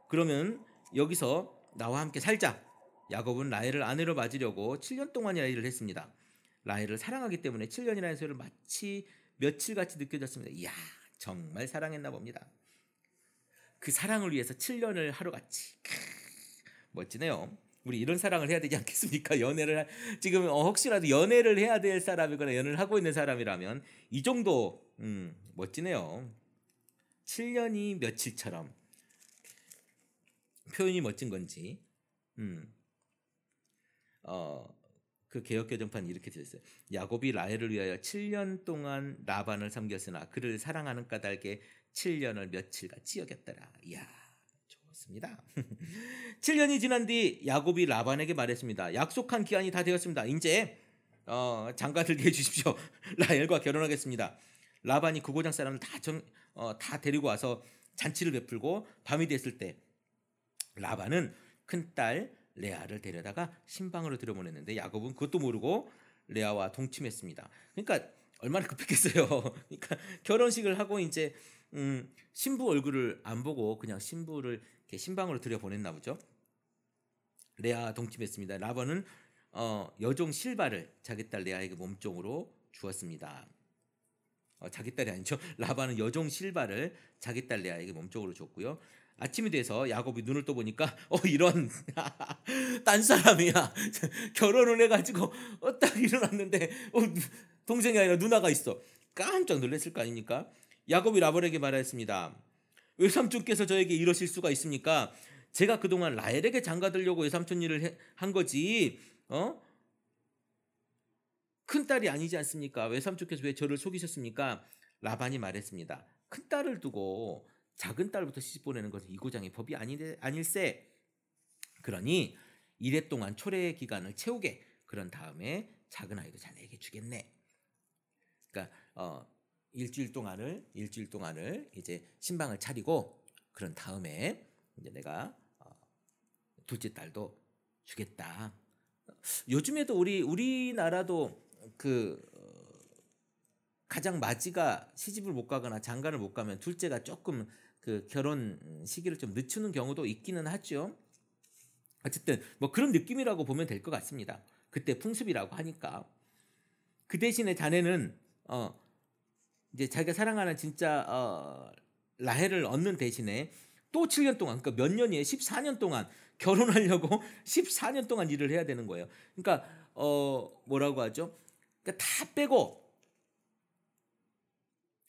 그러면 여기서 나와 함께 살자. 야곱은 라헬을 아내로 맞으려고 7년 동안이나 일을 했습니다. 라헬을 사랑하기 때문에 7년이라는 세월을 마치 며칠같이 느껴졌습니다. 이야 정말 사랑했나 봅니다. 그 사랑을 위해서 7년을 하루같이 멋지네요. 우리 이런 사랑을 해야 되지 않겠습니까? 연애를 지금 혹시라도 연애를 해야 될 사람이거나 연애를 하고 있는 사람이라면 이 정도 멋지네요. 7년이 며칠처럼 표현이 멋진 건지 그 개역개정판이 이렇게 되어 있어요. 야곱이 라헬을 위하여 7년 동안 라반을 섬겼으나 그를 사랑하는 까닭에 7년을 며칠같이 여겼더라. 이야 좋습니다. 7년이 지난 뒤 야곱이 라반에게 말했습니다. 약속한 기한이 다 되었습니다. 이제 장가들게 해주십시오. 라헬과 결혼하겠습니다. 라반이 그 고장 사람을 다 데리고 와서 잔치를 베풀고 밤이 됐을 때 라반은 큰딸 레아를 데려다가 신방으로 들여보냈는데 야곱은 그것도 모르고 레아와 동침했습니다. 그러니까 얼마나 급했겠어요. 그러니까 결혼식을 하고 이제 신부 얼굴을 안 보고 그냥 신부를 이렇게 신방으로 들여보냈나 보죠. 레아 동침했습니다. 라반은 여종 실바를 자기 딸 레아에게 몸종으로 주었습니다. 자기 딸이 아니죠. 라반은 여종 실바를 자기 딸 레아에게 몸종으로 줬고요. 아침이 돼서 야곱이 눈을 떠보니까 이런 딴 사람이야. 결혼을 해가지고 딱 일어났는데 동생이 아니라 누나가 있어. 깜짝 놀랐을 거 아닙니까? 야곱이 라반에게 말했습니다. 외삼촌께서 저에게 이러실 수가 있습니까? 제가 그동안 라헬에게 장가들려고 외삼촌 일을 한 거지 큰딸이 아니지 않습니까? 외삼촌께서 왜 저를 속이셨습니까? 라반이 말했습니다. 큰딸을 두고 작은 딸부터 시집 보내는 것은 이고장의 법이 아닐세. 그러니 이래 동안 초래 기간을 채우게. 그런 다음에 작은 아이도 자네에게 주겠네. 그러니까 일주일 동안을 이제 신방을 차리고 그런 다음에 이제 내가 둘째 딸도 주겠다. 요즘에도 우리나라도 가장 맞이가 시집을 못 가거나 장가를 못 가면 둘째가 조금 그 결혼 시기를 좀 늦추는 경우도 있기는 하죠. 어쨌든 뭐 그런 느낌이라고 보면 될 것 같습니다. 그때 풍습이라고 하니까. 그 대신에 자네는 이제 자기가 사랑하는 진짜 라헬을 얻는 대신에 또 7년 동안 그러니까 몇 년이에요? 14년 동안 결혼하려고 14년 동안 일을 해야 되는 거예요. 그러니까 뭐라고 하죠? 그러니까 다 빼고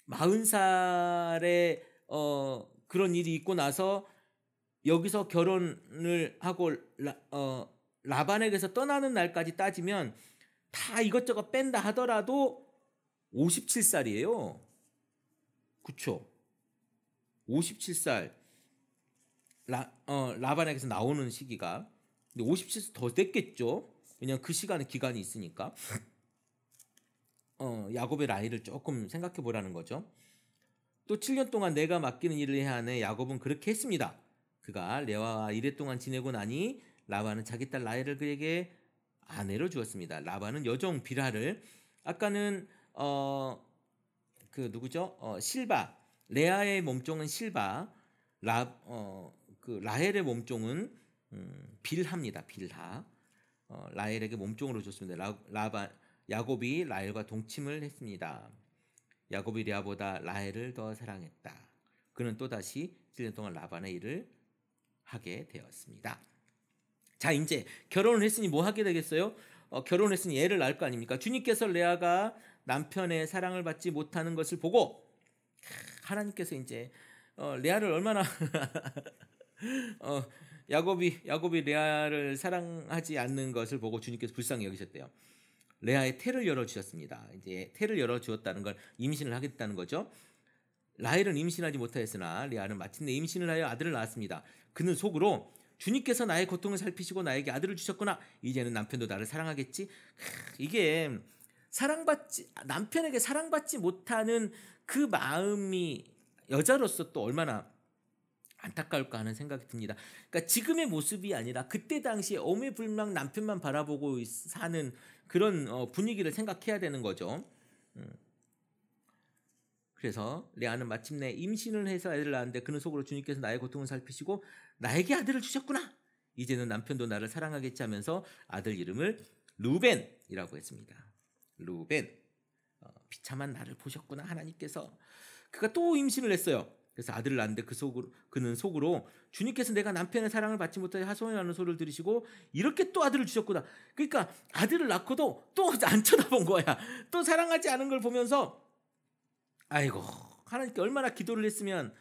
40살에 그런 일이 있고 나서 여기서 결혼을 하고 라반에게서 떠나는 날까지 따지면 다 이것저것 뺀다 하더라도 57살이에요. 그쵸? 57살 라반에게서 나오는 시기가 근데 57살 더 됐겠죠. 왜냐면 그 시간에 기간이 있으니까 야곱의 나이를 조금 생각해 보라는 거죠. 또 7년 동안 내가 맡기는 일을 해야 하네. 야곱은 그렇게 했습니다. 그가 레아와 이래 동안 지내고 나니 라반은 자기 딸 라헬을 그에게 아내로 주었습니다. 라반은 여종 빌하를 아까는 누구죠? 실바 레아의 몸종은 실바 라헬의 몸종은 빌하입니다. 빌하 라헬에게 몸종으로 줬습니다. 야곱이 라헬과 동침을 했습니다. 야곱이 레아보다 라헬을 더 사랑했다. 그는 또다시 7년 동안 라반의 일을 하게 되었습니다. 자, 이제 결혼을 했으니 뭐 하게 되겠어요? 결혼했으니 애를 낳을 거 아닙니까? 주님께서 레아가 남편의 사랑을 받지 못하는 것을 보고 하나님께서 이제 레아를 얼마나 야곱이 레아를 사랑하지 않는 것을 보고 주님께서 불쌍히 여기셨대요. 레아의 태를 열어 주셨습니다. 이제 태를 열어 주었다는 건 임신을 하겠다는 거죠. 라헬은 임신하지 못하였으나 레아는 마침내 임신을 하여 아들을 낳았습니다. 그는 속으로 주님께서 나의 고통을 살피시고 나에게 아들을 주셨구나. 이제는 남편도 나를 사랑하겠지. 이게 남편에게 사랑받지 못하는 그 마음이 여자로서 또 얼마나 안타까울까 하는 생각이 듭니다. 그러니까 지금의 모습이 아니라 그때 당시에 오매불망 남편만 바라보고 사는 그런 분위기를 생각해야 되는 거죠. 그래서 레아는 마침내 임신을 해서 아들을 낳았는데 그는 속으로 주님께서 나의 고통을 살피시고 나에게 아들을 주셨구나. 이제는 남편도 나를 사랑하겠지 하면서 아들 이름을 루벤이라고 했습니다. 루벤, 비참한 나를 보셨구나 하나님께서. 그가 또 임신을 했어요. 그래서 아들을 낳았는데 그는 속으로 주님께서 내가 남편의 사랑을 받지 못하여 하소연하는 소리를 들으시고 이렇게 또 아들을 주셨구나. 그러니까 아들을 낳고도 또 안 쳐다본 거야. 또 사랑하지 않은 걸 보면서 아이고, 하나님께 얼마나 기도를 했으면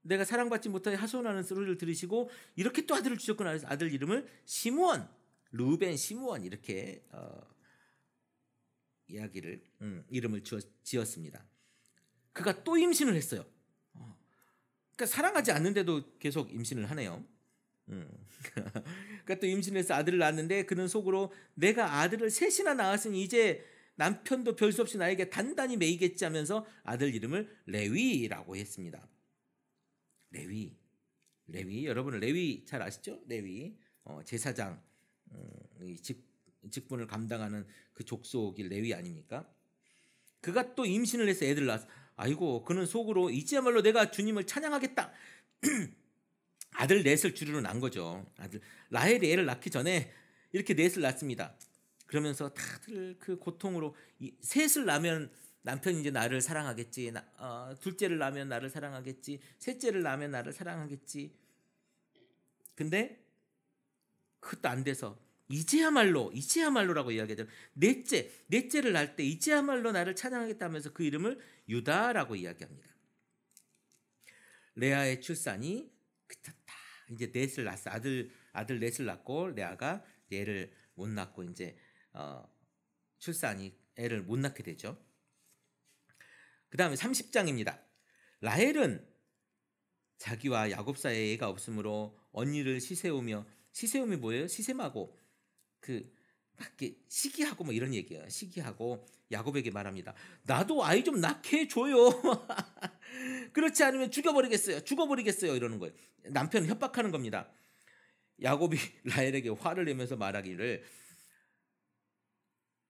내가 사랑받지 못하여 하소연하는 소리를 들으시고 이렇게 또 아들을 주셨구나. 그래서 아들 이름을 시므온, 루벤 시므온 이렇게 이름을 지었습니다. 그가 또 임신을 했어요. 그러니까 사랑하지 않는데도 계속 임신을 하네요. 그러니까 또 임신을 해서 아들을 낳았는데 그는 속으로 내가 아들을 셋이나 낳았으니 이제 남편도 별 수 없이 나에게 단단히 매이겠지 하면서 아들 이름을 레위라고 했습니다. 레위 여러분은 레위 잘 아시죠? 레위 제사장 직분을 감당하는 그 족속이 레위 아닙니까? 그가 또 임신을 해서 애를 낳았어. 아이고, 그는 속으로 이제야말로 내가 주님을 찬양하겠다. 아들 넷을 주르러 난 거죠. 라헬이 애를 낳기 전에 이렇게 넷을 낳습니다. 그러면서 다들 그 고통으로 셋을 낳으면 남편이 이제 나를 사랑하겠지. 둘째를 낳으면 나를 사랑하겠지. 셋째를 낳으면 나를 사랑하겠지. 근데 그것도 안 돼서 이제야말로라고 이야기하죠. 넷째를 낳을 때 이제야말로 나를 찬양하겠다면서 그 이름을 유다라고 이야기합니다. 레아의 출산이 그쳤다. 이제 넷을 낳았어. 아들 넷을 낳고 레아가 애를 못 낳고 이제 출산이 애를 못 낳게 되죠. 그 다음에 30장입니다. 라헬은 자기와 야곱 사이에 애가 없으므로 언니를 시세움이 뭐예요? 시샘하고 시기하고 뭐 이런 얘기예요. 시기하고 야곱에게 말합니다. 나도 아이 좀 낳게 해줘요. 그렇지 않으면 죽어버리겠어요. 이러는 거예요. 남편은 협박하는 겁니다. 야곱이 라헬에게 화를 내면서 말하기를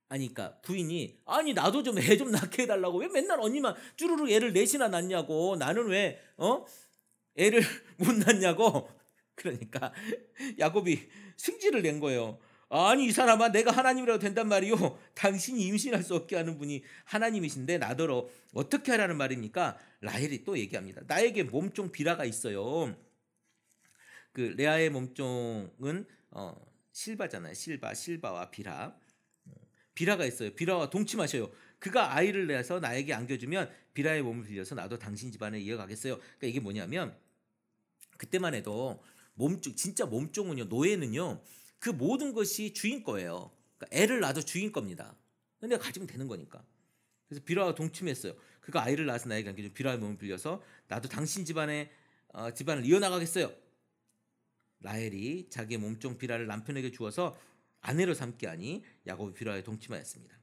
그러니까 부인이 나도 좀 애 좀 낳게 해달라고 왜 맨날 언니만 쭈루루 애를 넷이나 낳냐고 나는 왜 애를 못 낳냐고. 그러니까 야곱이 승질을 낸 거예요. 아니 이 사람아, 내가 하나님이라도 된단 말이요. 당신이 임신할 수 없게 하는 분이 하나님이신데 나더러 어떻게 하라는 말입니까? 라헬이 또 얘기합니다. 나에게 몸종 비라가 있어요. 그 레아의 몸종은 실바잖아요. 실바와 비라가 있어요. 비라와 동침하셔요. 그가 아이를 낳아서 나에게 안겨주면 비라의 몸을 빌려서 나도 당신 집안에 이어가겠어요. 그러니까 이게 뭐냐면 그때만 해도 진짜 몸종은요, 노예는요, 그 모든 것이 주인 거예요. 그러니까 애를 낳아도 주인 겁니다. 근데 가지면 되는 거니까. 그래서 비라와 동침했어요. 그가 아이를 낳아서 나에게 안겨주면 비라의 몸을 빌려서 나도 당신 집안을 이어나가겠어요. 라헬이 자기의 몸종 비라를 남편에게 주어서 아내로 삼게 하니 야곱이 비라에 동침하였습니다.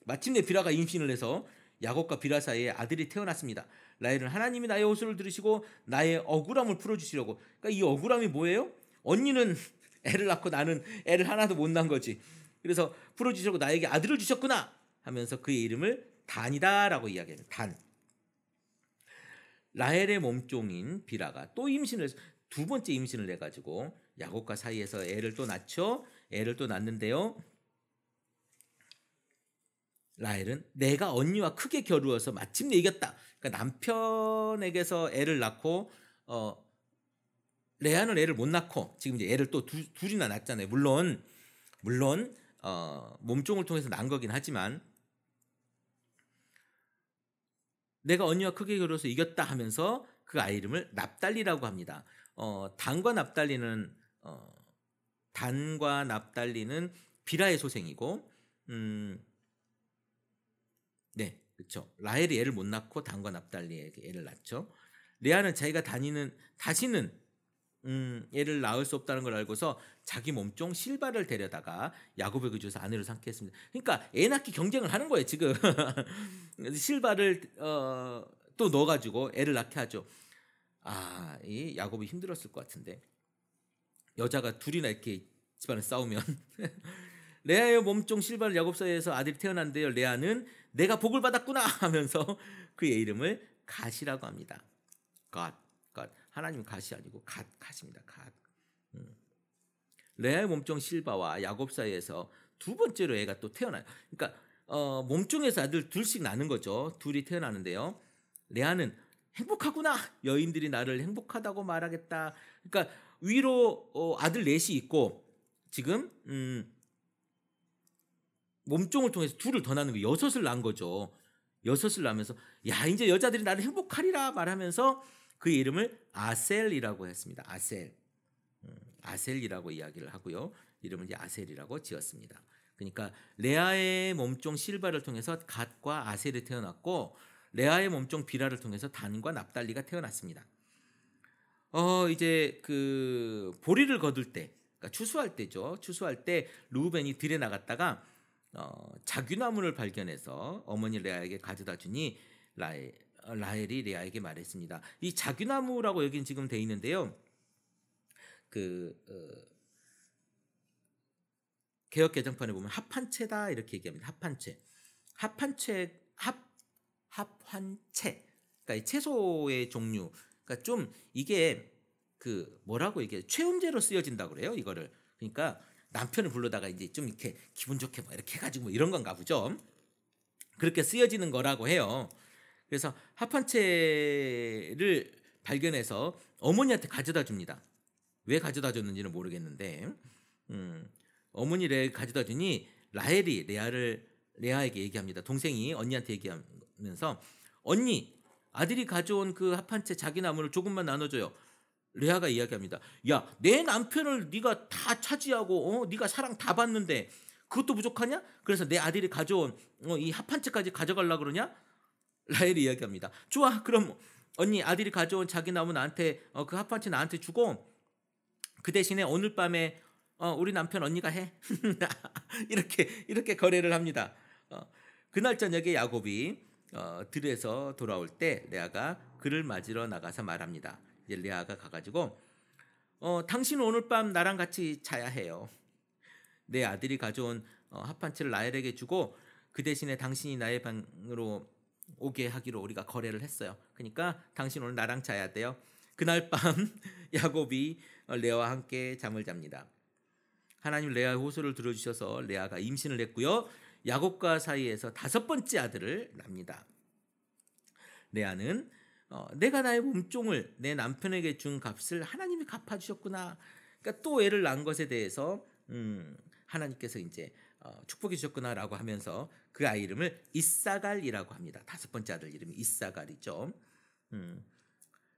마침내 비라가 임신을 해서 야곱과 비라 사이에 아들이 태어났습니다. 라헬은 하나님이 나의 호소를 들으시고 나의 억울함을 풀어주시려고. 그러니까 이 억울함이 뭐예요? 언니는 애를 낳고 나는 애를 하나도 못 낳은 거지. 그래서 풀어주시려고 나에게 아들을 주셨구나 하면서 그의 이름을 단이다라고 이야기합니다. 단. 라헬의 몸종인 비라가 또 임신을 해서 두 번째 임신을 해가지고 야곱과 사이에서 애를 또 낳죠. 애를 또 낳는데요. 라헬은 내가 언니와 크게 겨루어서 마침내 이겼다. 그러니까 남편에게서 애를 낳고 레아는 애를 못 낳고 지금 이제 애를 또 둘이나 낳았잖아요. 물론 몸종을 통해서 낳은 거긴 하지만 내가 언니와 크게 겨루어서 이겼다 하면서 그 아이 이름을 납달리라고 합니다. 단과 납달리는 비라의 소생이고 네, 그렇죠. 라헬이 애를 못 낳고 단과 납달리에게 애를 낳죠. 레아는 자기가 다시는 애를 낳을 수 없다는 걸 알고서 자기 몸종 실바를 데려다가 야곱에게 주어서 아내로 삼게 했습니다. 그러니까 애 낳기 경쟁을 하는 거예요 지금. 실바를 또 넣어가지고 애를 낳게 하죠. 이 야곱이 힘들었을 것 같은데 여자가 둘이나 이렇게 집안에 싸우면 레아의 몸종 실바를 야곱 사이에서 아들이 태어난대요. 레아는 내가 복을 받았구나 하면서 그의 이름을 갓이라고 합니다. 갓. 하나님 갓이 아니고 갓입니다. 갓. 레아의 몸종 실바와 야곱 사이에서 두 번째로 애가 또 태어나요. 그러니까 몸종에서 아들 둘씩 낳는 거죠. 둘이 태어나는데요. 레아는 행복하구나. 여인들이 나를 행복하다고 말하겠다. 그러니까 위로 아들 넷이 있고 지금 몸종을 통해서 둘을 더 낳는 거 여섯을 낳은 거죠. 여섯을 낳으면서 야 이제 여자들이 나를 행복하리라 말하면서 그의 이름을 아셀이라고 했습니다. 아셀이라고 이야기를 하고요. 이름은 이제 아셀이라고 지었습니다. 그러니까 레아의 몸종 실바를 통해서 갓과 아셀이 태어났고 레아의 몸종 비라를 통해서 단과 납달리가 태어났습니다. 이제 그 보리를 거둘 때, 그러니까 추수할 때죠. 추수할 때 르우벤이 들에 나갔다가 자귀나무를 발견해서 어머니 레아에게 가져다 주니 라헬이 레아에게 말했습니다. 이 자귀나무라고 여기는 지금 돼 있는데요. 개역 개정판에 보면 합한채다 이렇게 얘기합니다. 합환채. 그러니까 이 채소의 종류. 그러니까 좀 이게 뭐라고 얘기해? 최음제로 쓰여진다 그래요. 이거를. 그러니까 남편을 불러다가 이제 좀 이렇게 기분 좋게 뭐 이렇게 해가지고 뭐 이런 건가 보죠. 그렇게 쓰여지는 거라고 해요. 그래서 합한채를 발견해서 어머니한테 가져다 줍니다. 왜 가져다 줬는지는 모르겠는데 어머니 레아에게 가져다 주니 라헬이 레아에게 얘기합니다. 동생이 언니한테 얘기하면서 언니 아들이 가져온 그 합한채 자귀나무를 조금만 나눠줘요. 레아가 이야기합니다. 야, 내 남편을 네가 다 차지하고 네가 사랑 다 받는데 그것도 부족하냐? 그래서 내 아들이 가져온 이 합한채까지 가져가려고 그러냐? 라헬이 이야기합니다. 좋아, 그럼 언니 아들이 가져온 자귀나무 나한테 그 합한채 나한테 주고 그 대신에 오늘 밤에 우리 남편 언니가 해. 이렇게 거래를 합니다. 그날 저녁에 야곱이 들에서 돌아올 때 레아가 그를 맞으러 나가서 말합니다. 이제 레아가 가가지고 당신은 오늘 밤 나랑 같이 자야 해요. 내 아들이 가져온 합한채를 라헬에게 주고 그 대신에 당신이 나의 방으로 오게 하기로 우리가 거래를 했어요. 그러니까 당신 오늘 나랑 자야 돼요. 그날 밤 야곱이 레아와 함께 잠을 잡니다. 하나님 레아의 호소를 들어주셔서 레아가 임신을 했고요. 야곱과 사이에서 5번째 아들을 낳습니다. 레아는 내가 나의 몸종을 내 남편에게 준 값을 하나님이 갚아주셨구나. 그러니까 또 애를 낳은 것에 대해서 하나님께서 이제 축복해 주셨구나라고 하면서 그 아이 이름을 이사갈이라고 합니다. 5번째 아들 이름이 이사갈이죠.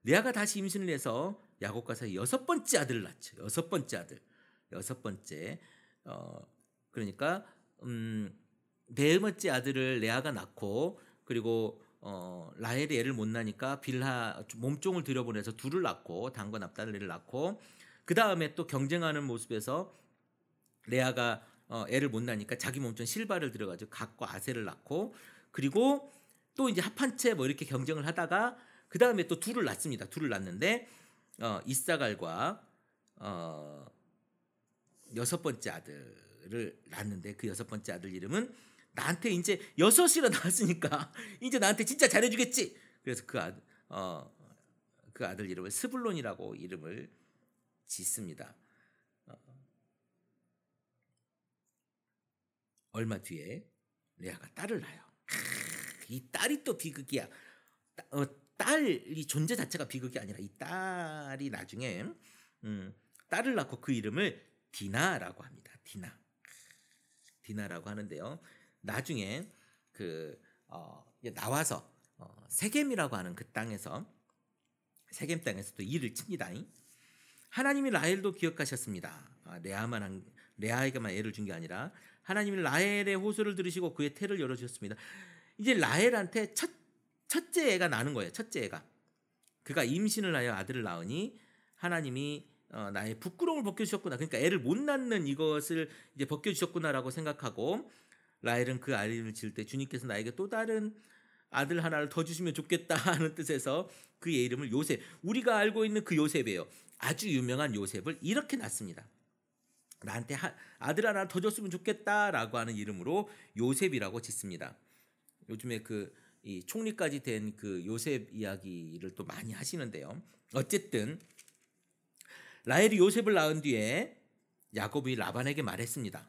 레아가 다시 임신을 해서 야곱과 사이 6번째 아들을 낳죠. 6번째. 그러니까 4번째 아들을 레아가 낳고 그리고 라헬이 애를 못 낳으니까 빌하 몸종을 들여보내서 둘을 낳고 단과 납달리를 낳고 그 다음에 또 경쟁하는 모습에서 레아가 애를 못 낳으니까 자기 몸종 실바를 들여가지고 갓과 아셀을 낳고 그리고 또 이제 합한채 뭐 이렇게 경쟁을 하다가 그 다음에 또 둘을 낳습니다. 둘을 낳는데 이사갈과 6번째 아들을 낳는데 그 6번째 아들 이름은 나한테 이제 6이나 낳았으니까 이제 나한테 진짜 잘해주겠지. 그래서 그 아들 이름을 스불론이라고 이름을 짓습니다. 얼마 뒤에 레아가 딸을 낳아요. 이 딸이 또 비극이야. 딸이 존재 자체가 비극이 아니라 이 딸이 나중에 딸을 낳고 그 이름을 디나라고 합니다. 디나라고 하는데요. 나중에 나와서 세겜이라고 하는 그 땅에서 세겜 땅에서 또 일을 칩니다. 하나님이 라헬도 기억하셨습니다. 레아에게만 애를 준 게 아니라 하나님이 라헬의 호소를 들으시고 그의 태를 열어주셨습니다. 이제 라헬한테 첫째 애가 나는 거예요. 첫째 애가. 그가 임신을 하여 아들을 낳으니 하나님이 나의 부끄러움을 벗겨주셨구나. 그러니까 애를 못 낳는 이것을 이제 벗겨주셨구나라고 생각하고 라헬은 그 아이를 지을 때 주님께서 나에게 또 다른 아들 하나를 더 주시면 좋겠다 하는 뜻에서 그의 이름을 요셉, 우리가 알고 있는 그 요셉이에요. 아주 유명한 요셉을 이렇게 낳습니다. 나한테 아들 하나 더 줬으면 좋겠다라고 하는 이름으로 요셉이라고 짓습니다. 요즘에 이 총리까지 된 그 요셉 이야기를 또 많이 하시는데요. 어쨌든 라헬이 요셉을 낳은 뒤에 야곱이 라반에게 말했습니다.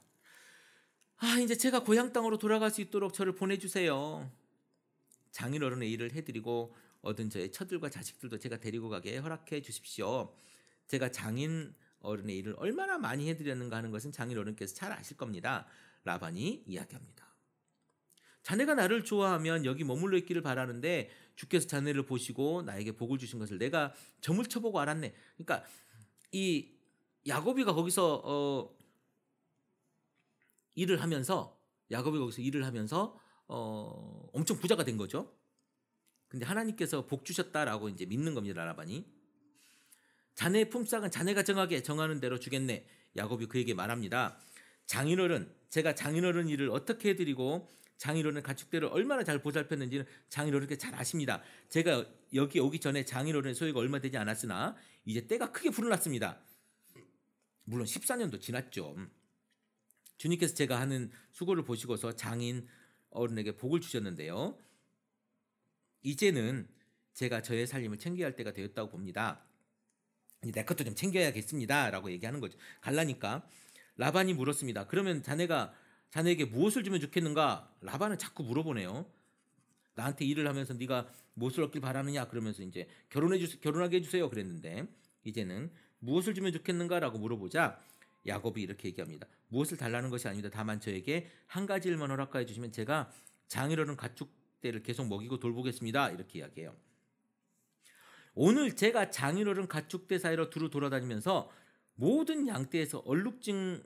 이제 제가 고향 땅으로 돌아갈 수 있도록 저를 보내주세요. 장인어른의 일을 해드리고 얻은 저의 처들과 자식들도 제가 데리고 가게 허락해 주십시오. 제가 장인어른의 일을 얼마나 많이 해드렸는가 하는 것은 장인어른께서 잘 아실 겁니다. 라반이 이야기합니다. 자네가 나를 좋아하면 여기 머물러 있기를 바라는데 주께서 자네를 보시고 나에게 복을 주신 것을 내가 점을 쳐보고 알았네. 그러니까 이 야곱이가 거기서 일을 하면서 엄청 부자가 된 거죠. 근데 하나님께서 복 주셨다라고 이제 믿는 겁니다. 라반이. 자네의 품삯은 자네가 정하는 대로 주겠네. 야곱이 그에게 말합니다. 제가 장인어른 일을 어떻게 해드리고 장인어른 가축들을 얼마나 잘 보살폈는지는 장인어른께 잘 아십니다. 제가 여기 오기 전에 장인어른의 소유가 얼마 되지 않았으나 이제 때가 크게 불어났습니다. 물론 14년도 지났죠. 주님께서 제가 하는 수고를 보시고서 장인어른에게 복을 주셨는데요. 이제는 제가 저의 살림을 챙겨야 할 때가 되었다고 봅니다. 내 것도 좀 챙겨야겠습니다 라고 얘기하는 거죠. 갈라니까 라반이 물었습니다. 그러면 자네에게 무엇을 주면 좋겠는가? 라반은 자꾸 물어보네요. 나한테 일을 하면서 네가 무엇을 얻길 바라느냐? 그러면서 이제 결혼하게 해주세요 그랬는데 이제는 무엇을 주면 좋겠는가라고 물어보자 야곱이 이렇게 얘기합니다. 무엇을 달라는 것이 아닙니다. 다만 저에게 한 가지 일만 허락하여 주시면 제가 장인어른 가축대를 계속 먹이고 돌보겠습니다. 이렇게 이야기해요. 오늘 제가 장인어른 가축대 사이로 두루 돌아다니면서 모든 양떼에서 얼룩진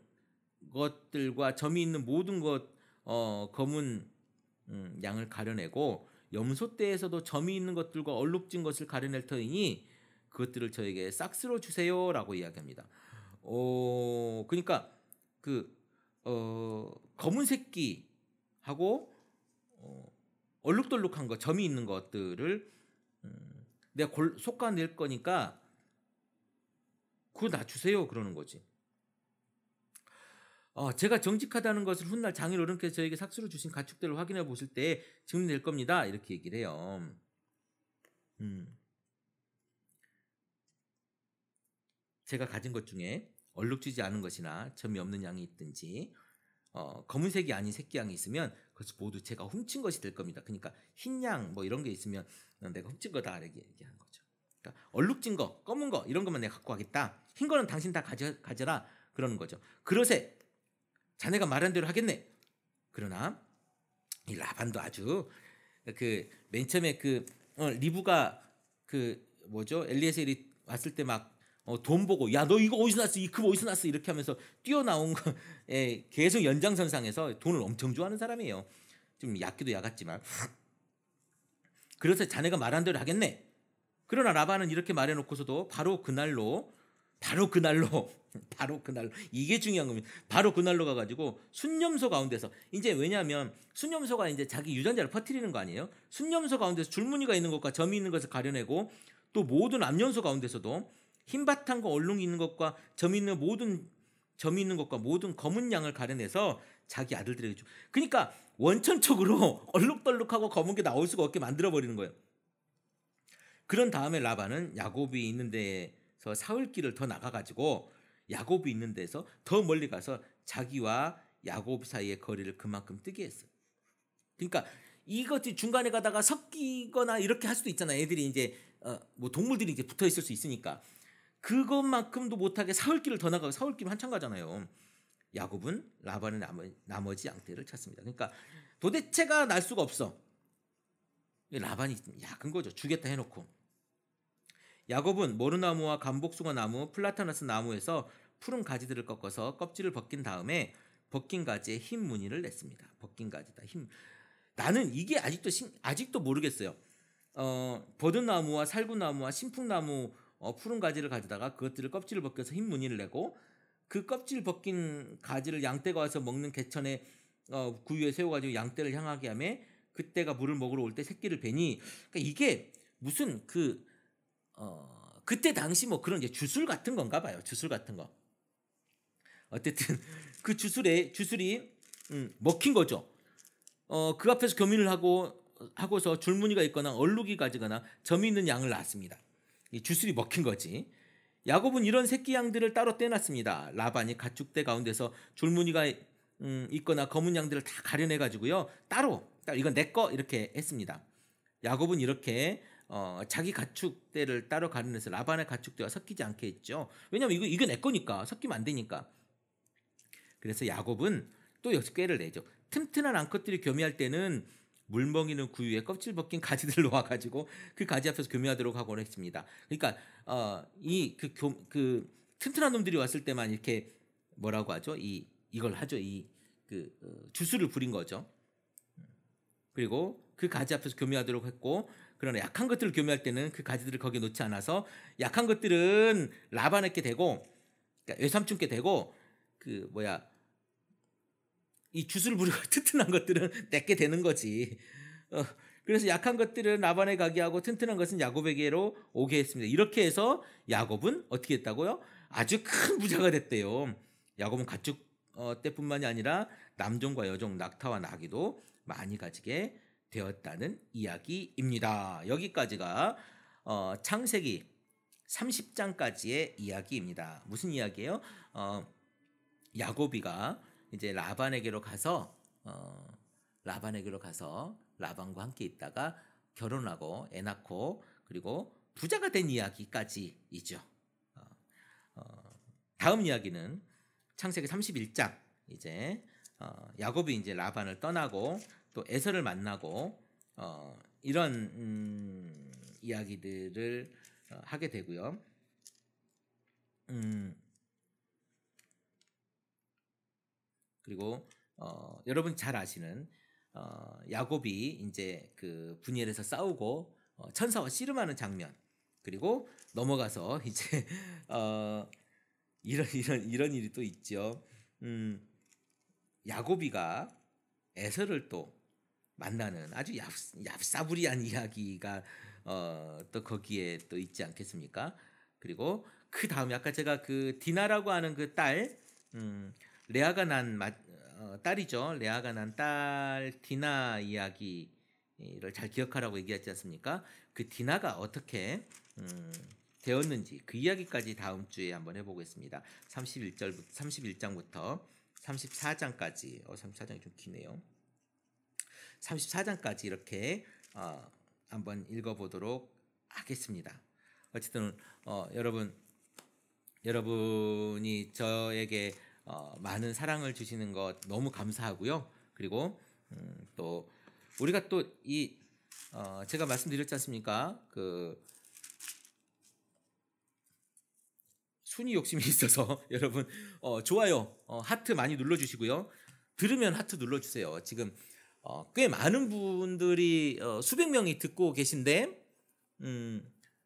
것들과 점이 있는 모든 검은 양을 가려내고 염소떼에서도 점이 있는 것들과 얼룩진 것을 가려낼 터이니 그것들을 저에게 싹스로 주세요라고 이야기합니다. 그러니까 검은 새끼하고 얼룩덜룩한 거, 점이 있는 것들을 내가 솎아낼 거니까 그거 나 주세요 그러는 거지. 제가 정직하다는 것을 훗날 장인어른께서 저에게 삭수로 주신 가축들을 확인해 보실 때 증명될 겁니다. 이렇게 얘기를 해요. 제가 가진 것 중에 얼룩지지 않은 것이나 점이 없는 양이 있든지 검은색이 아닌 새끼양이 있으면 그것이 모두 제가 훔친 것이 될 겁니다. 그러니까 흰 양 뭐 이런 게 있으면 내가 훔친 거다 이렇게 얘기하는 거죠. 그러니까 얼룩진 거, 검은 거 이런 것만 내가 갖고 가겠다. 흰 거는 당신 다 가져라 그러는 거죠. 그러세 자네가 말한 대로 하겠네. 그러나 이 라반도 아주 맨 처음에 리브가 엘리에셀이 왔을 때 막 돈 보고 야 너 이거 어디서 났어? 이 금 어디서 났어? 이렇게 하면서 뛰어나온 거에 계속 연장선상에서 돈을 엄청 좋아하는 사람이에요. 좀 약기도 약았지만 그래서 자네가 말한 대로 하겠네. 그러나 라반은 이렇게 말해놓고서도 바로 그날로 이게 중요한 겁니다. 바로 그날로 가가지고 순념소 가운데서 이제 왜냐하면 순념소가 이제 자기 유전자를 퍼뜨리는 거 아니에요? 순념소 가운데서 줄무늬가 있는 것과 점이 있는 것을 가려내고 또 모든 암염소 가운데서도 흰바탕과 얼룩이 있는 것과 점이 있는 것과 모든 검은 양을 가려내서 자기 아들들에게 줘. 그러니까 원천적으로 얼룩덜룩하고 검은 게 나올 수가 없게 만들어 버리는 거예요. 그런 다음에 라반은 야곱이 있는 데에서 사흘길을 더 나가가지고 야곱이 있는 데서 더 멀리 가서 자기와 야곱 사이의 거리를 그만큼 뜨게 했어요. 그러니까 이것이 중간에 가다가 섞이거나 이렇게 할 수도 있잖아요. 애들이 이제 뭐 동물들이 이제 붙어 있을 수 있으니까 그것만큼도 못하게 사흘길을 더 나가고 사흘길 한참 가잖아요. 야곱은 라반의 나머지 양떼를 찾습니다. 그러니까 도대체가 날 수가 없어. 라반이 약은 거죠. 주겠다 해놓고. 야곱은 모르나무와 감복숭아 나무, 플라타너스 나무에서 푸른 가지들을 꺾어서 껍질을 벗긴 다음에 벗긴 가지에 흰 무늬를 냈습니다. 벗긴 가지다. 나는 이게 아직도 모르겠어요. 버드나무와 살구나무와 신풍나무 푸른 가지를 가져다가 그것들을 껍질을 벗겨서 흰 무늬를 내고 그 껍질 벗긴 가지를 양떼가 와서 먹는 개천에 구유에 세워가지고 양떼를 향하게 하며 그때가 물을 먹으러 올 때 새끼를 베니. 그러니까 이게 무슨 그때 당시 뭐 그런 이제 주술 같은 건가 봐요. 주술 같은 거. 어쨌든 그 주술이 먹힌 거죠. 그 앞에서 교민을 하고서 줄무늬가 있거나 얼룩이 가지거나 점이 있는 양을 낳았습니다. 이 주술이 먹힌 거지. 야곱은 이런 새끼 양들을 따로 떼놨습니다. 라반이 가축대 가운데서 줄무늬가 있거나 검은 양들을 다 가려내 가지고요. 따로 이건 내 거 이렇게 했습니다. 야곱은 이렇게 자기 가축대를 따로 가려내서 라반의 가축대와 섞이지 않게 했죠. 왜냐하면 이거 내 거니까 섞이면 안 되니까. 그래서 야곱은 또 역시 꾀를 내죠. 튼튼한 암컷들이 교미할 때는 물먹이는 구유에 껍질 벗긴 가지들을 놓아가지고 그 가지 앞에서 교미하도록 하곤 했습니다. 그러니까 그 튼튼한 놈들이 왔을 때만 이렇게 뭐라고 하죠? 이걸 하죠. 주술을 부린 거죠. 그리고 그 가지 앞에서 교미하도록 했고, 그러나 약한 것들을 교미할 때는 그 가지들을 거기에 놓지 않아서 약한 것들은 라반에게 되고, 그러니까 외삼촌께 되고, 이 주술을 부리고 튼튼한 것들은 내게 되는 거지. 그래서 약한 것들은 라반에 가게 하고 튼튼한 것은 야곱에게로 오게 했습니다. 이렇게 해서 야곱은 어떻게 했다고요? 아주 큰 부자가 됐대요. 야곱은 가축 때뿐만이 아니라 남종과 여종, 낙타와 나귀도 많이 가지게 되었다는 이야기입니다. 여기까지가 창세기 30장까지의 이야기입니다. 무슨 이야기예요? 야곱이가 이제 라반에게로 가서 라반과 함께 있다가 결혼하고 애 낳고 그리고 부자가 된 이야기까지이죠. 다음 이야기는 창세기 31장. 이제 야곱이 이제 라반을 떠나고 또 에서를 만나고 이런 이야기들을 하게 되고요. 그리고 여러분 잘 아시는 야곱이 이제 그 분이엘에서 싸우고 천사와 씨름하는 장면, 그리고 넘어가서 이제 이런 일이 또 있죠. 야곱이가 에서를 또 만나는 아주 얍사부리한 이야기가 또 거기에 또 있지 않겠습니까? 그리고 그 다음에 아까 제가 그 디나라고 하는 그 딸, 레아가 난 딸이죠. 레아가 난 딸 디나 이야기를 잘 기억하라고 얘기했지 않습니까? 그 디나가 어떻게 되었는지 그 이야기까지 다음 주에 한번 해보겠습니다. 31장부터 34장까지 34장이 좀 기네요. 34장까지 이렇게 한번 읽어보도록 하겠습니다. 어쨌든 여러분이 저에게 많은 사랑을 주시는 것 너무 감사하고요. 그리고 또 우리가 또 제가 말씀드렸지 않습니까? 그 순위 욕심이 있어서 여러분 좋아요, 하트 많이 눌러주시고요. 들으면 하트 눌러주세요. 지금 꽤 많은 분들이 수백 명이 듣고 계신데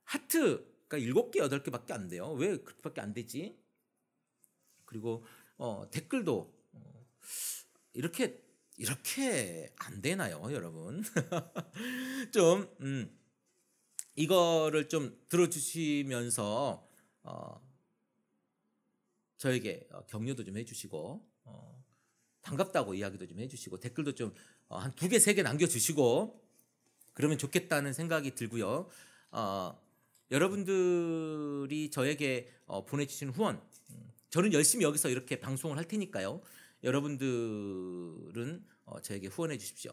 하트가 7개, 8개밖에 안 돼요. 왜 그렇게밖에 안 되지? 그리고 댓글도 이렇게 안 되나요, 여러분? 좀 이거를 좀 들어주시면서 저에게 격려도 좀 해주시고 반갑다고 이야기도 좀 해주시고 댓글도 좀 한 2개, 3개 남겨주시고 그러면 좋겠다는 생각이 들고요. 여러분들이 저에게 보내주신 후원, 저는 열심히 여기서 이렇게 방송을 할 테니까요. 여러분들은 저에게 후원해 주십시오.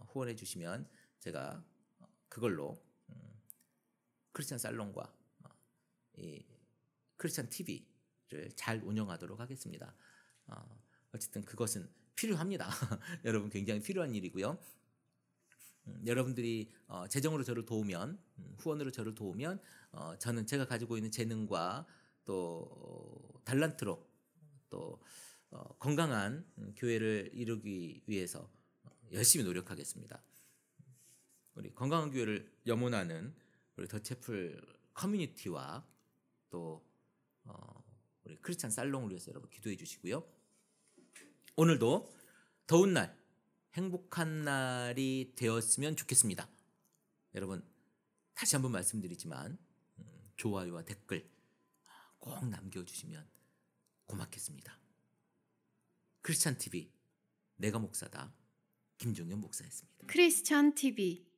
후원해 주시면 제가 그걸로 크리스찬 살롱과 이 크리스찬 TV를 잘 운영하도록 하겠습니다. 어쨌든 그것은 필요합니다. 여러분 굉장히 필요한 일이고요. 여러분들이 재정으로 저를 도우면, 후원으로 저를 도우면 저는 제가 가지고 있는 재능과 또 달란트로 또 건강한 교회를 이루기 위해서 열심히 노력하겠습니다. 우리 건강한 교회를 염원하는 우리 더채플 커뮤니티와 또 우리 크리스찬 살롱을 위해서 여러분 기도해 주시고요. 오늘도 더운 날, 행복한 날이 되었으면 좋겠습니다. 여러분 다시 한번 말씀드리지만 좋아요와 댓글 꼭 남겨주시면 고맙겠습니다. 크리스찬 TV 내가 목사다 김종현 목사였습니다. 크리스찬 TV